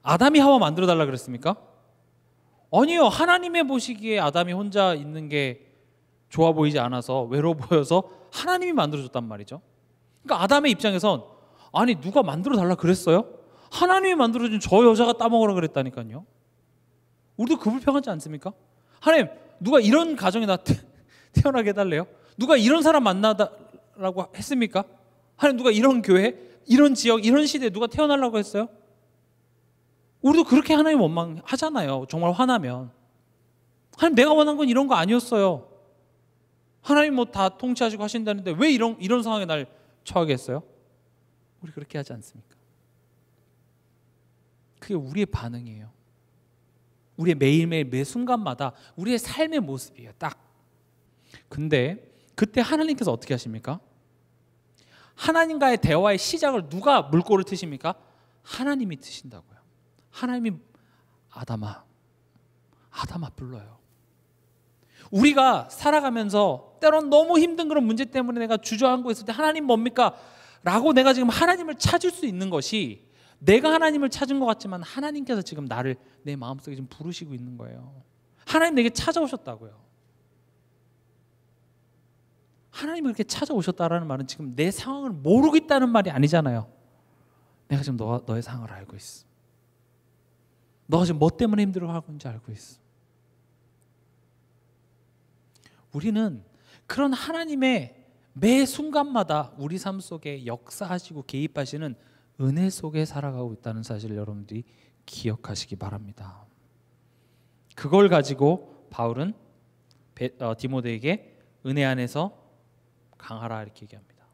아담이 하와 만들어달라 그랬습니까? 아니요. 하나님의 보시기에 아담이 혼자 있는 게 좋아 보이지 않아서 외로워 보여서 하나님이 만들어줬단 말이죠. 그러니까 아담의 입장에선 아니 누가 만들어달라 그랬어요? 하나님이 만들어준 저 여자가 따먹으라 그랬다니까요. 우리도 그 불평하지 않습니까? 하나님 누가 이런 가정에 나 태어나게 해달래요? 누가 이런 사람 만나라고 했습니까? 하나님 누가 이런 교회, 이런 지역, 이런 시대에 누가 태어나려고 했어요? 우리도 그렇게 하나님 원망하잖아요. 정말 화나면. 하나님 내가 원한 건 이런 거 아니었어요. 하나님 뭐 다 통치하시고 하신다는데 왜 이런 상황에 날 처하게 했어요? 우리 그렇게 하지 않습니까? 그게 우리의 반응이에요. 우리의 매일매일 매 순간마다 우리의 삶의 모습이에요. 딱. 근데 그때 하나님께서 어떻게 하십니까? 하나님과의 대화의 시작을 누가 물꼬를 트십니까? 하나님이 트신다고요. 하나님이 아담아 불러요. 우리가 살아가면서 때론 너무 힘든 그런 문제 때문에 내가 주저앉고 있을 때 하나님 뭡니까? 라고 내가 지금 하나님을 찾을 수 있는 것이, 내가 하나님을 찾은 것 같지만 하나님께서 지금 나를 내 마음속에 지금 부르시고 있는 거예요. 하나님 내게 찾아오셨다고요. 하나님이 그렇게 찾아오셨다라는 말은 지금 내 상황을 모르고 있다는 말이 아니잖아요. 내가 지금 너의 상황을 알고 있어. 너가 지금 뭐 때문에 힘들어하고 있는지 알고 있어. 우리는 그런 하나님의 매 순간마다 우리 삶 속에 역사하시고 개입하시는 은혜 속에 살아가고 있다는 사실을 여러분들이 기억하시기 바랍니다. 그걸 가지고 바울은 디모데에게 은혜 안에서 강하라 이렇게 얘기합니다.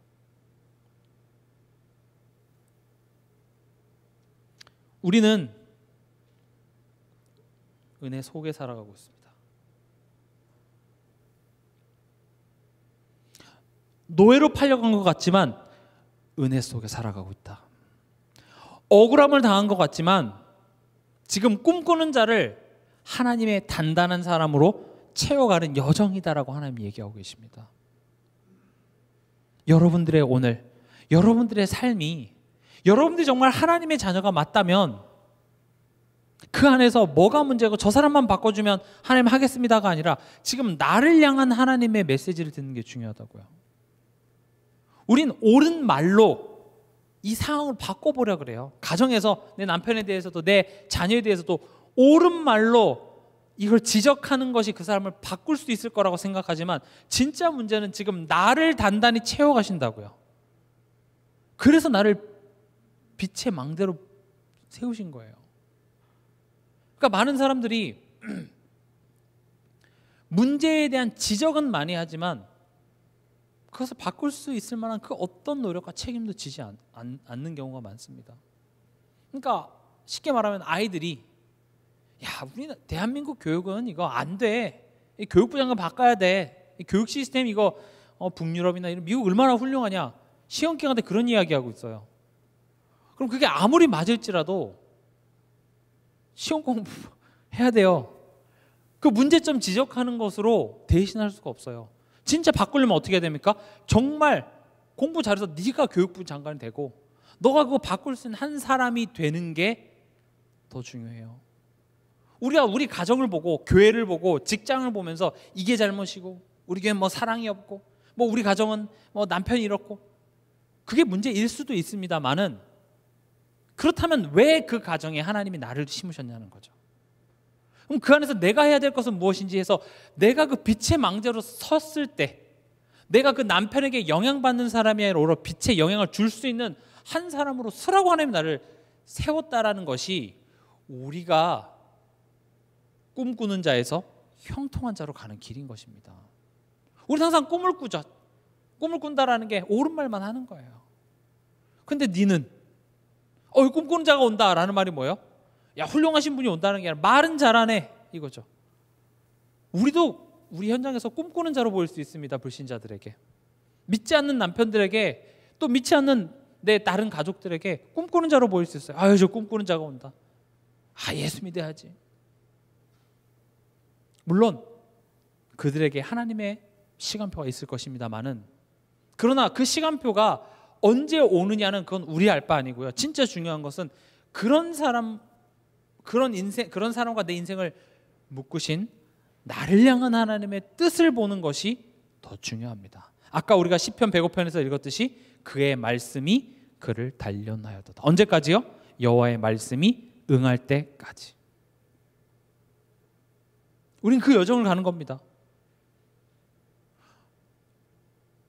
우리는 은혜 속에 살아가고 있습니다. 노예로 팔려간 것 같지만 은혜 속에 살아가고 있다. 억울함을 당한 것 같지만 지금 꿈꾸는 자를 하나님의 단단한 사람으로 채워가는 여정이다라고 하나님이 얘기하고 계십니다. 여러분들의 오늘, 여러분들의 삶이, 여러분들이 정말 하나님의 자녀가 맞다면 그 안에서 뭐가 문제고 저 사람만 바꿔주면 하나님 하겠습니다가 아니라 지금 나를 향한 하나님의 메시지를 듣는 게 중요하다고요. 우린 옳은 말로 이 상황을 바꿔보려 그래요. 가정에서 내 남편에 대해서도 내 자녀에 대해서도 옳은 말로 이걸 지적하는 것이 그 사람을 바꿀 수 있을 거라고 생각하지만 진짜 문제는 지금 나를 단단히 채워가신다고요. 그래서 나를 빛의 망대로 세우신 거예요. 그러니까 많은 사람들이 문제에 대한 지적은 많이 하지만 그것을 바꿀 수 있을 만한 그 어떤 노력과 책임도 지지 않는 경우가 많습니다. 그러니까 쉽게 말하면 아이들이 야, 우리 대한민국 교육은 이거 안 돼. 이 교육부 장관 바꿔야 돼. 이 교육 시스템 이거 북유럽이나 이런 미국 얼마나 훌륭하냐. 시험 기간 때 그런 이야기하고 있어요. 그럼 그게 아무리 맞을지라도 시험 공부 해야 돼요. 그 문제점 지적하는 것으로 대신할 수가 없어요. 진짜 바꾸려면 어떻게 해야 됩니까? 정말 공부 잘해서 네가 교육부 장관이 되고 너가 그거 바꿀 수 있는 한 사람이 되는 게 더 중요해요. 우리가 우리 가정을 보고 교회를 보고 직장을 보면서 이게 잘못이고 우리 교회는 뭐 사랑이 없고 뭐 우리 가정은 뭐 남편이 이렇고 그게 문제일 수도 있습니다만은 그렇다면 왜 그 가정에 하나님이 나를 심으셨냐는 거죠. 그럼 그 안에서 내가 해야 될 것은 무엇인지 해서 내가 그 빛의 망대로 섰을 때 내가 그 남편에게 영향받는 사람이 아니라 오히려 빛의 영향을 줄 수 있는 한 사람으로 서라고 하나님이 나를 세웠다라는 것이 우리가 꿈꾸는 자에서 형통한 자로 가는 길인 것입니다. 우리 항상 꿈을 꾸자. 꿈을 꾼다라는 게 옳은 말만 하는 거예요. 근데 니는 꿈꾸는 자가 온다라는 말이 뭐예요? 야, 훌륭하신 분이 온다는 게 아니라 말은 잘하네 이거죠. 우리도 우리 현장에서 꿈꾸는 자로 보일 수 있습니다. 불신자들에게, 믿지 않는 남편들에게, 또 믿지 않는 내 다른 가족들에게 꿈꾸는 자로 보일 수 있어요. 아유, 저 꿈꾸는 자가 온다. 예수 믿어야지. 물론 그들에게 하나님의 시간표가 있을 것입니다만은, 그러나 그 시간표가 언제 오느냐는 그건 우리 알 바 아니고요. 진짜 중요한 것은 그런 사람, 그런 사람과 내 인생을 묶으신 나를 향한 하나님의 뜻을 보는 것이 더 중요합니다. 아까 우리가 시편 105편에서 읽었듯이 그의 말씀이 그를 단련하였도다. 언제까지요? 여호와의 말씀이 응할 때까지. 우린 그 여정을 가는 겁니다.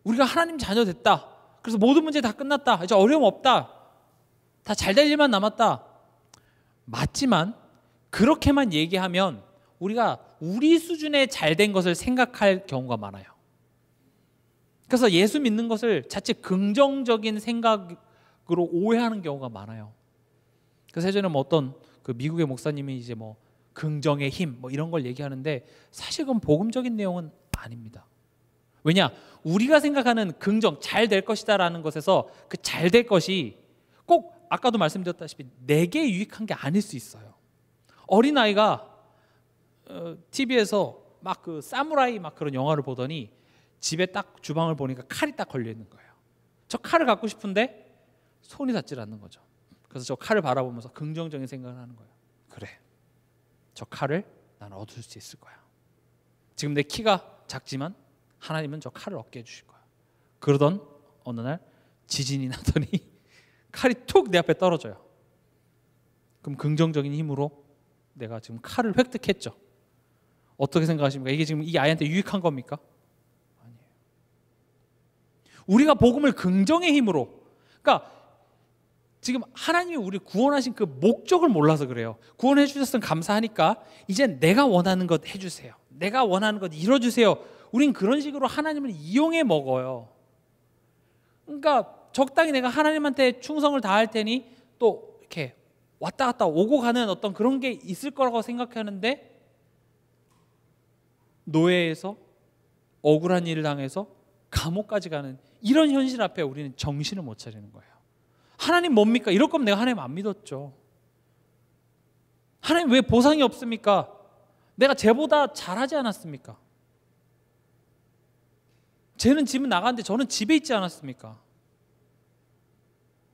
우리가 하나님 자녀 됐다. 그래서 모든 문제 다 끝났다. 이제 어려움 없다. 다 잘 될 일만 남았다. 맞지만 그렇게만 얘기하면 우리가 우리 수준의 잘된 것을 생각할 경우가 많아요. 그래서 예수 믿는 것을 자칫 긍정적인 생각으로 오해하는 경우가 많아요. 그래서 예전에 어떤 그 미국의 목사님이 이제 긍정의 힘 이런 걸 얘기하는데 사실 그건 복음적인 내용은 아닙니다. 왜냐? 우리가 생각하는 긍정, 잘 될 것이다라는 것에서 그 잘 될 것이 꼭 아까도 말씀드렸다시피 내게 유익한 게 아닐 수 있어요. 어린아이가 TV에서 막 그 사무라이 막 그런 영화를 보더니 집에 딱 주방을 보니까 칼이 딱 걸려 있는 거예요. 저 칼을 갖고 싶은데 손이 닿질 않는 거죠. 그래서 저 칼을 바라보면서 긍정적인 생각을 하는 거예요. 그래, 저 칼을 난 얻을 수 있을 거야. 지금 내 키가 작지만 하나님은 저 칼을 얻게 해주실 거야. 그러던 어느 날 지진이 나더니 칼이 툭 내 앞에 떨어져요. 그럼 긍정적인 힘으로 내가 지금 칼을 획득했죠. 어떻게 생각하십니까? 이게 지금 이 아이한테 유익한 겁니까? 아니에요. 우리가 복음을 긍정의 힘으로, 그러니까 지금 하나님이 우리 구원하신 그 목적을 몰라서 그래요. 구원해 주셨으면 감사하니까 이제 내가 원하는 것 해주세요. 내가 원하는 것 이뤄주세요. 우린 그런 식으로 하나님을 이용해 먹어요. 그러니까 적당히 내가 하나님한테 충성을 다할 테니 또 이렇게 왔다 갔다 오고 가는 어떤 그런 게 있을 거라고 생각하는데, 노예에서 억울한 일을 당해서 감옥까지 가는 이런 현실 앞에 우리는 정신을 못 차리는 거예요. 하나님 뭡니까? 이럴 거면 내가 하나님 안 믿었죠. 하나님 왜 보상이 없습니까? 내가 쟤보다 잘하지 않았습니까? 쟤는 집은 나갔는데 저는 집에 있지 않았습니까?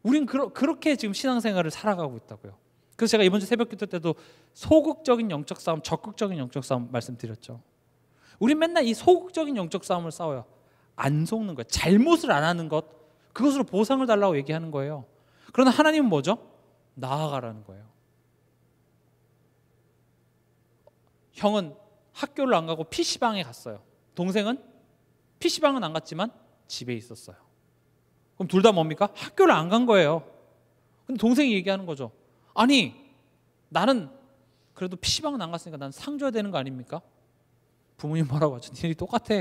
우린 그렇게 지금 신앙생활을 살아가고 있다고요. 그래서 제가 이번 주 새벽 기도 때도 소극적인 영적 싸움, 적극적인 영적 싸움 말씀드렸죠. 우린 맨날 이 소극적인 영적 싸움을 싸워요. 안 속는 것, 잘못을 안 하는 것, 그것으로 보상을 달라고 얘기하는 거예요. 그러나 하나님은 뭐죠? 나아가라는 거예요. 형은 학교를 안 가고 PC방에 갔어요. 동생은 PC방은 안 갔지만 집에 있었어요. 그럼 둘 다 뭡니까? 학교를 안 간 거예요. 근데 동생이 얘기하는 거죠. 아니, 나는 그래도 PC방은 안 갔으니까 난 상 줘야 되는 거 아닙니까? 부모님 뭐라고 하죠? 니들이 똑같아.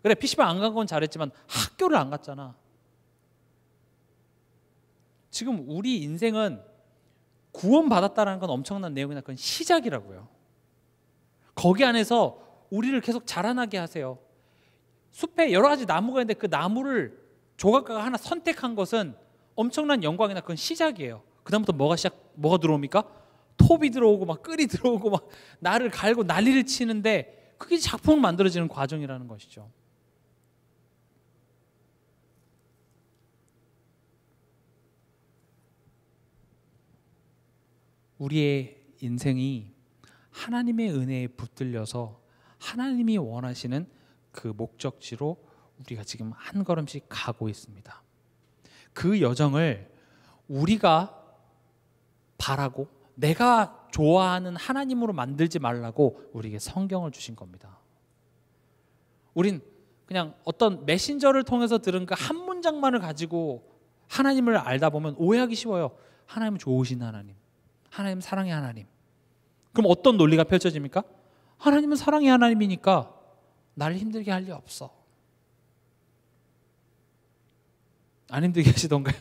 그래, PC방 안 간 건 잘했지만 학교를 안 갔잖아. 지금 우리 인생은 구원받았다는 건 엄청난 내용이나 그건 시작이라고요. 거기 안에서 우리를 계속 자라나게 하세요. 숲에 여러 가지 나무가 있는데 그 나무를 조각가가 하나 선택한 것은 엄청난 영광이나 그건 시작이에요. 그 다음부터 뭐가 들어옵니까? 톱이 들어오고 막 끌이 들어오고 막 나를 갈고 난리를 치는데 그게 작품을 만들어지는 과정이라는 것이죠. 우리의 인생이 하나님의 은혜에 붙들려서 하나님이 원하시는 그 목적지로 우리가 지금 한 걸음씩 가고 있습니다. 그 여정을 우리가 바라고 내가 좋아하는 하나님으로 만들지 말라고 우리에게 성경을 주신 겁니다. 우린 그냥 어떤 메신저를 통해서 들은 그 한 문장만을 가지고 하나님을 알다 보면 오해하기 쉬워요. 하나님은 좋으신 하나님, 하나님 사랑의 하나님. 그럼 어떤 논리가 펼쳐집니까? 하나님은 사랑의 하나님이니까 나를 힘들게 할 리 없어. 안 힘들게 하시던가요?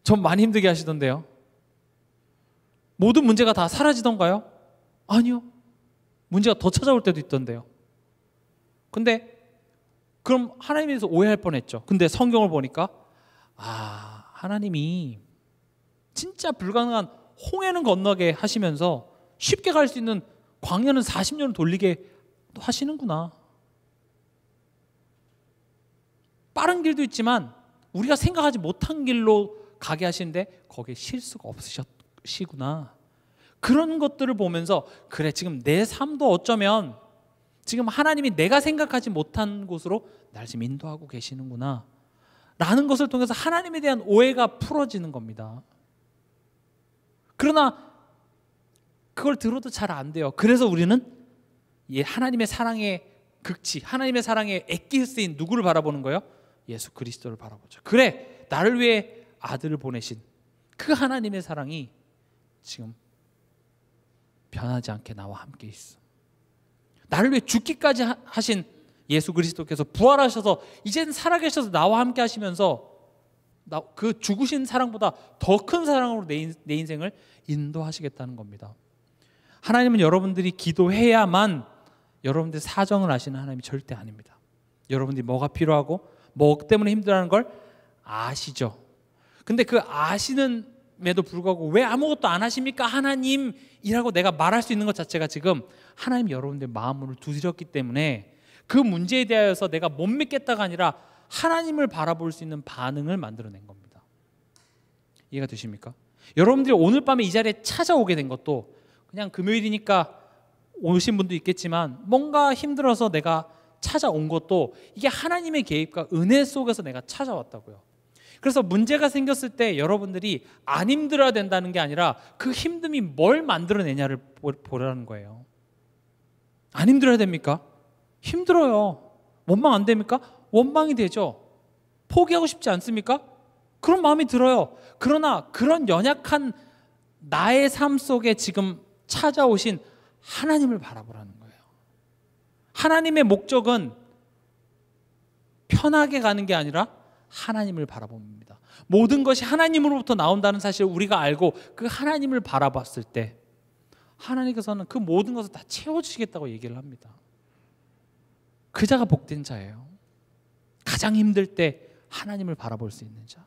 전 많이 힘들게 하시던데요. 모든 문제가 다 사라지던가요? 아니요. 문제가 더 찾아올 때도 있던데요. 근데 그럼 하나님에 대해서 오해할 뻔했죠. 근데 성경을 보니까 하나님이 진짜 불가능한 홍해는 건너게 하시면서 쉽게 갈 수 있는 광야는 40년을 돌리게 또 하시는구나. 빠른 길도 있지만 우리가 생각하지 못한 길로 가게 하시는데 거기에 실수가 없으시구나. 그런 것들을 보면서 그래, 지금 내 삶도 어쩌면 지금 하나님이 내가 생각하지 못한 곳으로 날 지금 인도하고 계시는구나 라는 것을 통해서 하나님에 대한 오해가 풀어지는 겁니다. 그러나 그걸 들어도 잘 안 돼요. 그래서 우리는 하나님의 사랑의 극치, 하나님의 사랑의 엑기스인 누구를 바라보는 거예요? 예수 그리스도를 바라보죠. 그래, 나를 위해 아들을 보내신 그 하나님의 사랑이 지금 변하지 않게 나와 함께 있어. 나를 위해 죽기까지 하신 예수 그리스도께서 부활하셔서 이제는 살아계셔서 나와 함께 하시면서 그 죽으신 사랑보다 더 큰 사랑으로 내 인생을 인도하시겠다는 겁니다. 하나님은 여러분들이 기도해야만 여러분들의 사정을 아시는 하나님이 절대 아닙니다. 여러분들이 뭐가 필요하고 뭐 때문에 힘들어하는 걸 아시죠? 근데 그 아시는에도 불구하고 왜 아무것도 안 하십니까? 하나님이라고 내가 말할 수 있는 것 자체가 지금 하나님 여러분들의 마음을 두드렸기 때문에 그 문제에 대하여서 내가 못 믿겠다가 아니라 하나님을 바라볼 수 있는 반응을 만들어낸 겁니다. 이해가 되십니까? 여러분들이 오늘 밤에 이 자리에 찾아오게 된 것도 그냥 금요일이니까 오신 분도 있겠지만 뭔가 힘들어서 내가 찾아온 것도 이게 하나님의 개입과 은혜 속에서 내가 찾아왔다고요. 그래서 문제가 생겼을 때 여러분들이 안 힘들어야 된다는 게 아니라 그 힘듦이 뭘 만들어내냐를 보라는 거예요. 안 힘들어야 됩니까? 힘들어요. 원망 안 됩니까? 원망이 되죠. 포기하고 싶지 않습니까? 그런 마음이 들어요. 그러나 그런 연약한 나의 삶 속에 지금 찾아오신 하나님을 바라보라는 거예요. 하나님의 목적은 편하게 가는 게 아니라 하나님을 바라봅니다. 모든 것이 하나님으로부터 나온다는 사실을 우리가 알고 그 하나님을 바라봤을 때 하나님께서는 그 모든 것을 다 채워주시겠다고 얘기를 합니다. 그 자가 복된 자예요. 가장 힘들 때 하나님을 바라볼 수 있는 자.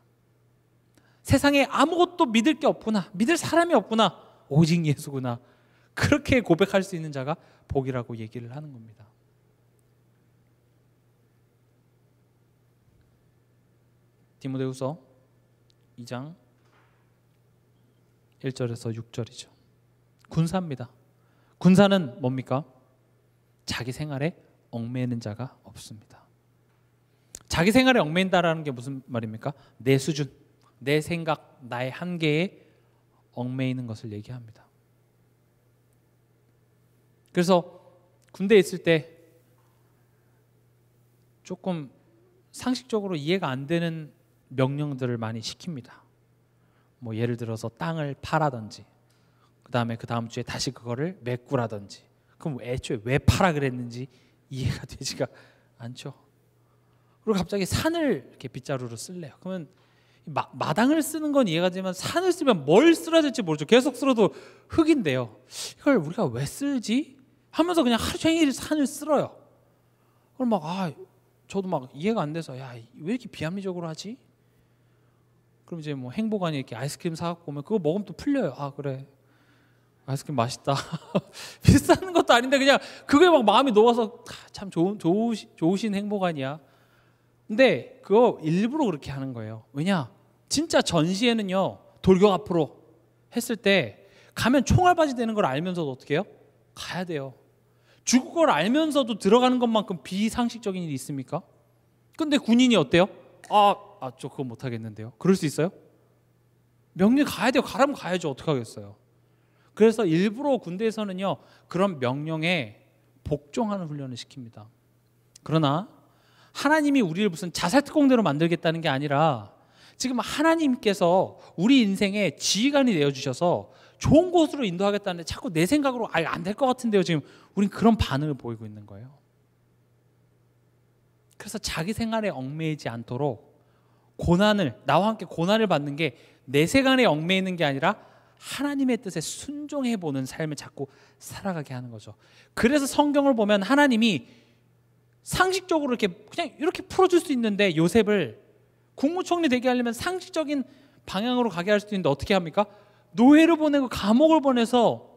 세상에 아무것도 믿을 게 없구나, 믿을 사람이 없구나, 오직 예수구나, 그렇게 고백할 수 있는 자가 복이라고 얘기를 하는 겁니다. 디모데후서 2장 1절에서 6절이죠. 군사입니다. 군사는 뭡니까? 자기 생활에 얽매이는 자가 없습니다. 자기 생활에 얽매인다라는 게 무슨 말입니까? 내 수준, 내 생각, 나의 한계에 얽매이는 것을 얘기합니다. 그래서 군대에 있을 때 조금 상식적으로 이해가 안 되는 명령들을 많이 시킵니다. 뭐 예를 들어서 땅을 파라든지, 그 다음 주에 다시 그거를 메꾸라든지. 그럼 애초에 왜 파라 그랬는지 이해가 되지가 않죠. 그리고 갑자기 산을 이렇게 빗자루로 쓸래요. 그러면 마당을 쓰는 건 이해가 되지만 산을 쓰면 뭘 쓸어야 될지 모르죠. 계속 쓸어도 흙인데요. 이걸 우리가 왜 쓸지? 하면서 그냥 하루 종일 산을 쓸어요. 그럼 저도 막 이해가 안 돼서 왜 이렇게 비합리적으로 하지? 그럼 이제 뭐 행복하니 이렇게 아이스크림 사갖고 오면 그거 먹으면 또 풀려요. 그래, 아이스크림 맛있다. 비싼 것도 아닌데 그냥 그게 막 마음이 녹아서 참 좋으신 행복하니야. 근데 그거 일부러 그렇게 하는 거예요. 왜냐? 진짜 전시회는요, 돌격 앞으로 했을 때 가면 총알바지 되는 걸 알면서도 어떻게 해요? 가야 돼요. 죽을 걸 알면서도 들어가는 것만큼 비상식적인 일이 있습니까? 근데 군인이 어때요? 저 그거 못 하겠는데요. 그럴 수 있어요? 명령 가야 돼요. 가라면 가야죠. 어떻게 하겠어요? 그래서 일부러 군대에서는요, 그런 명령에 복종하는 훈련을 시킵니다. 그러나 하나님이 우리를 무슨 자살특공대로 만들겠다는 게 아니라 지금 하나님께서 우리 인생에 지휘관이 되어주셔서 좋은 곳으로 인도하겠다는데 자꾸 내 생각으로 안 될 것 같은데요. 지금 우린 그런 반응을 보이고 있는 거예요. 그래서 자기 생활에 얽매이지 않도록 나와 함께 고난을 받는 게 내 생활에 얽매이는 게 아니라 하나님의 뜻에 순종해보는 삶을 자꾸 살아가게 하는 거죠. 그래서 성경을 보면 하나님이 상식적으로 그냥 이렇게 풀어줄 수 있는데, 요셉을 국무총리 되게 하려면 상식적인 방향으로 가게 할 수도 있는데 어떻게 합니까? 노예를 보내고 감옥을 보내서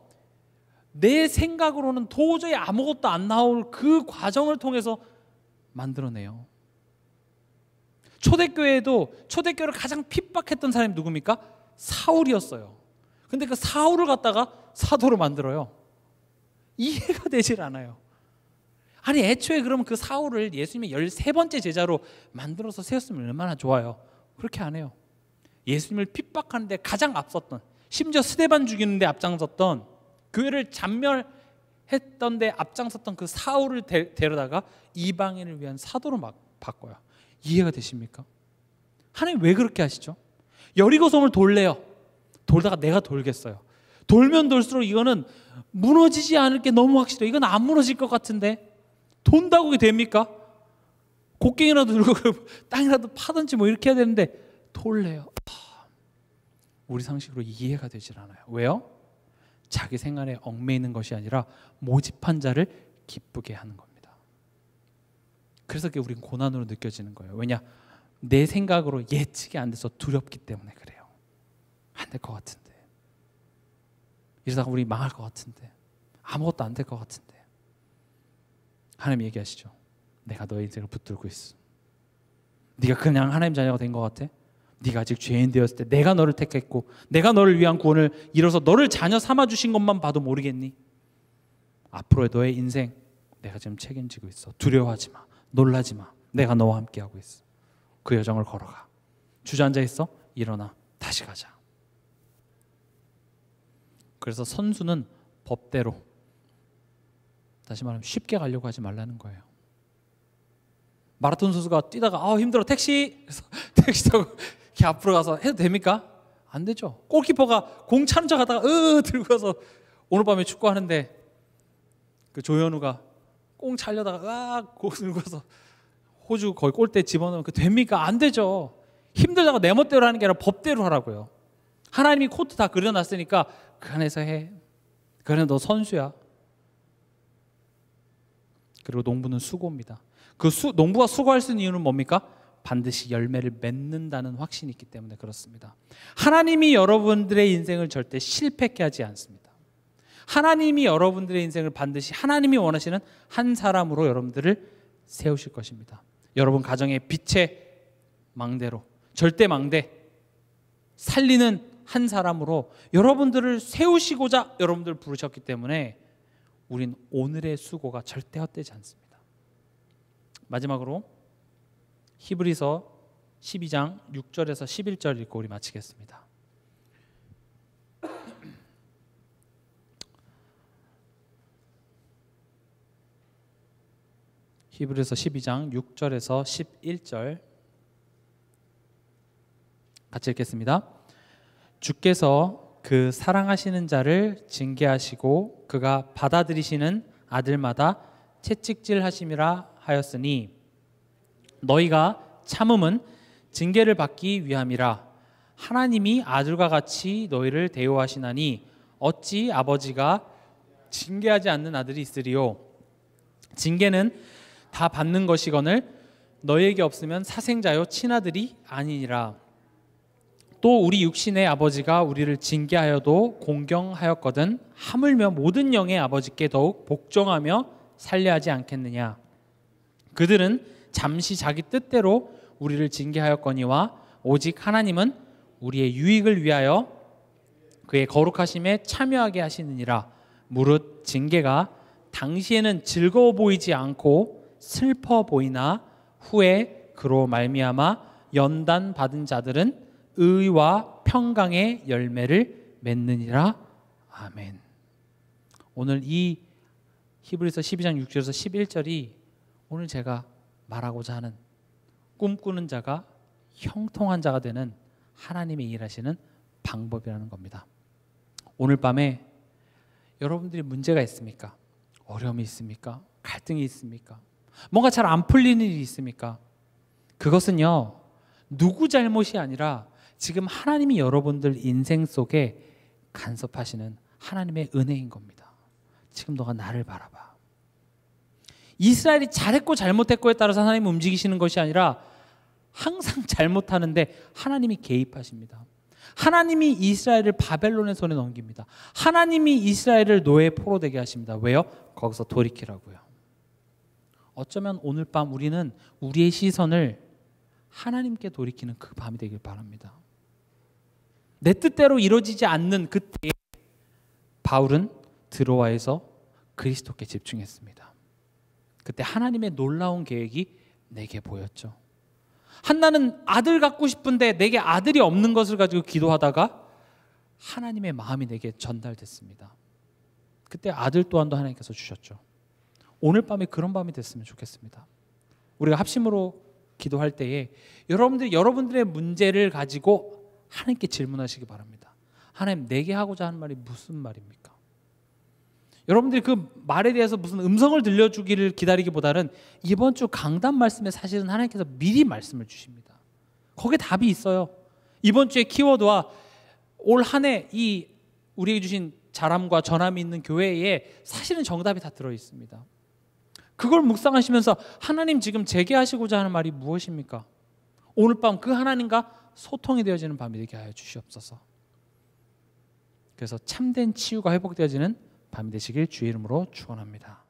내 생각으로는 도저히 아무것도 안 나올 그 과정을 통해서 만들어내요. 초대교회를 가장 핍박했던 사람이 누굽니까? 사울이었어요. 근데 그 사울을 갖다가 사도로 만들어요. 이해가 되질 않아요. 아니, 애초에 그러면 그 사울을 예수님의 13번째 제자로 만들어서 세웠으면 얼마나 좋아요. 그렇게 안 해요. 예수님을 핍박하는데 가장 앞섰던, 심지어 스데반 죽이는데 앞장섰던, 교회를 잔멸했던 데 앞장섰던 그 사울을 데려다가 이방인을 위한 사도로 막 바꿔요. 이해가 되십니까? 하나님 왜 그렇게 하시죠? 여리고성을 돌래요. 돌다가 내가 돌겠어요. 돌면 돌수록 이거는 무너지지 않을 게 너무 확실해요. 이건 안 무너질 것 같은데 돈다고 그게 됩니까? 곡괭이라도 들고 땅이라도 파든지 뭐 이렇게 해야 되는데 돌래요. 우리 상식으로 이해가 되질 않아요. 왜요? 자기 생활에 얽매이는 것이 아니라 모집한 자를 기쁘게 하는 겁니다. 그래서 그게 우린 고난으로 느껴지는 거예요. 왜냐? 내 생각으로 예측이 안 돼서 두렵기 때문에 그래요. 안 될 것 같은데, 이러다가 우리 망할 것 같은데, 아무것도 안 될 것 같은데. 하나님 얘기하시죠. 내가 너의 인생을 붙들고 있어. 네가 그냥 하나님 자녀가 된 것 같아? 네가 아직 죄인 되었을 때 내가 너를 택했고 내가 너를 위한 구원을 이뤄서 너를 자녀 삼아주신 것만 봐도 모르겠니? 앞으로의 너의 인생 내가 지금 책임지고 있어. 두려워하지 마. 놀라지 마. 내가 너와 함께하고 있어. 그 여정을 걸어가. 주저앉아 있어? 일어나. 다시 가자. 그래서 선수는 법대로, 다시 말하면 쉽게 가려고 하지 말라는 거예요. 마라톤 선수가 뛰다가 힘들어, 택시! 그래서 택시 타고 이렇게 앞으로 가서 해도 됩니까? 안 되죠. 골키퍼가 공 차는 척 하다가 들고 가서 오늘 밤에 축구하는데 그 조현우가 공 차려다가 공 들고 가서 호주 거의 골대 집어넣으면 됩니까? 안 되죠. 힘들다가 내 멋대로 하는 게 아니라 법대로 하라고요. 하나님이 코트 다 그려놨으니까 그 안에서 해. 그 안에 너 선수야. 그리고 농부는 수고입니다. 농부가 수고할 수 있는 이유는 뭡니까? 반드시 열매를 맺는다는 확신이 있기 때문에 그렇습니다. 하나님이 여러분들의 인생을 절대 실패하게 하지 않습니다. 하나님이 여러분들의 인생을 반드시 하나님이 원하시는 한 사람으로 여러분들을 세우실 것입니다. 여러분 가정의 빛의 망대로, 절대 망대, 살리는 한 사람으로 여러분들을 세우시고자 여러분들을 부르셨기 때문에 우린 오늘의 수고가 절대 헛되지 않습니다. 마지막으로 히브리서 12장 6절에서 11절 읽고 우리 마치겠습니다. 히브리서 12장 6절에서 11절 같이 읽겠습니다. 주께서 그 사랑하시는 자를 징계하시고 그가 받아들이시는 아들마다 채찍질하심이라 하였으니 너희가 참음은 징계를 받기 위함이라. 하나님이 아들과 같이 너희를 대우하시나니 어찌 아버지가 징계하지 않는 아들이 있으리요. 징계는 다 받는 것이거늘 너희에게 없으면 사생자요 친아들이 아니니라. 또 우리 육신의 아버지가 우리를 징계하여도 공경하였거든 하물며 모든 영의 아버지께 더욱 복종하며 살려하지 않겠느냐. 그들은 잠시 자기 뜻대로 우리를 징계하였거니와 오직 하나님은 우리의 유익을 위하여 그의 거룩하심에 참여하게 하시느니라. 무릇 징계가 당시에는 즐거워 보이지 않고 슬퍼 보이나 후에 그로 말미암아 연단 받은 자들은 의와 평강의 열매를 맺느니라. 아멘. 오늘 이 히브리서 12장 6절에서 11절이 오늘 제가 말하고자 하는 꿈꾸는 자가 형통한 자가 되는 하나님의 일하시는 방법이라는 겁니다. 오늘 밤에 여러분들이 문제가 있습니까? 어려움이 있습니까? 갈등이 있습니까? 뭔가 잘 안 풀리는 일이 있습니까? 그것은요, 누구 잘못이 아니라 지금 하나님이 여러분들 인생 속에 간섭하시는 하나님의 은혜인 겁니다. 지금 너가 나를 바라봐. 이스라엘이 잘했고 잘못했고에 따라서 하나님이 움직이시는 것이 아니라 항상 잘못하는데 하나님이 개입하십니다. 하나님이 이스라엘을 바벨론의 손에 넘깁니다. 하나님이 이스라엘을 노예의 포로 되게 하십니다. 왜요? 거기서 돌이키라고요. 어쩌면 오늘 밤 우리는 우리의 시선을 하나님께 돌이키는 그 밤이 되길 바랍니다. 내 뜻대로 이루어지지 않는 그때에 바울은 드로아에서 그리스도께 집중했습니다. 그때 하나님의 놀라운 계획이 내게 보였죠. 한나는 아들 갖고 싶은데 내게 아들이 없는 것을 가지고 기도하다가 하나님의 마음이 내게 전달됐습니다. 그때 아들 또한도 하나님께서 주셨죠. 오늘 밤에 그런 밤이 됐으면 좋겠습니다. 우리가 합심으로 기도할 때에 여러분들의 문제를 가지고 하나님께 질문하시기 바랍니다. 하나님, 내게 하고자 하는 말이 무슨 말입니까? 여러분들이 그 말에 대해서 무슨 음성을 들려주기를 기다리기보다는 이번 주 강단 말씀에 사실은 하나님께서 미리 말씀을 주십니다. 거기에 답이 있어요. 이번 주의 키워드와 올 한 해 이 우리에게 주신 자람과 전함이 있는 교회에 사실은 정답이 다 들어있습니다. 그걸 묵상하시면서 하나님 지금 제게 하시고자 하는 말이 무엇입니까? 오늘 밤 그 하나님과 소통이 되어지는 밤이 되게 하여 주시옵소서. 그래서 참된 치유가 회복되어지는 밤이 되시길 주의 이름으로 축원합니다.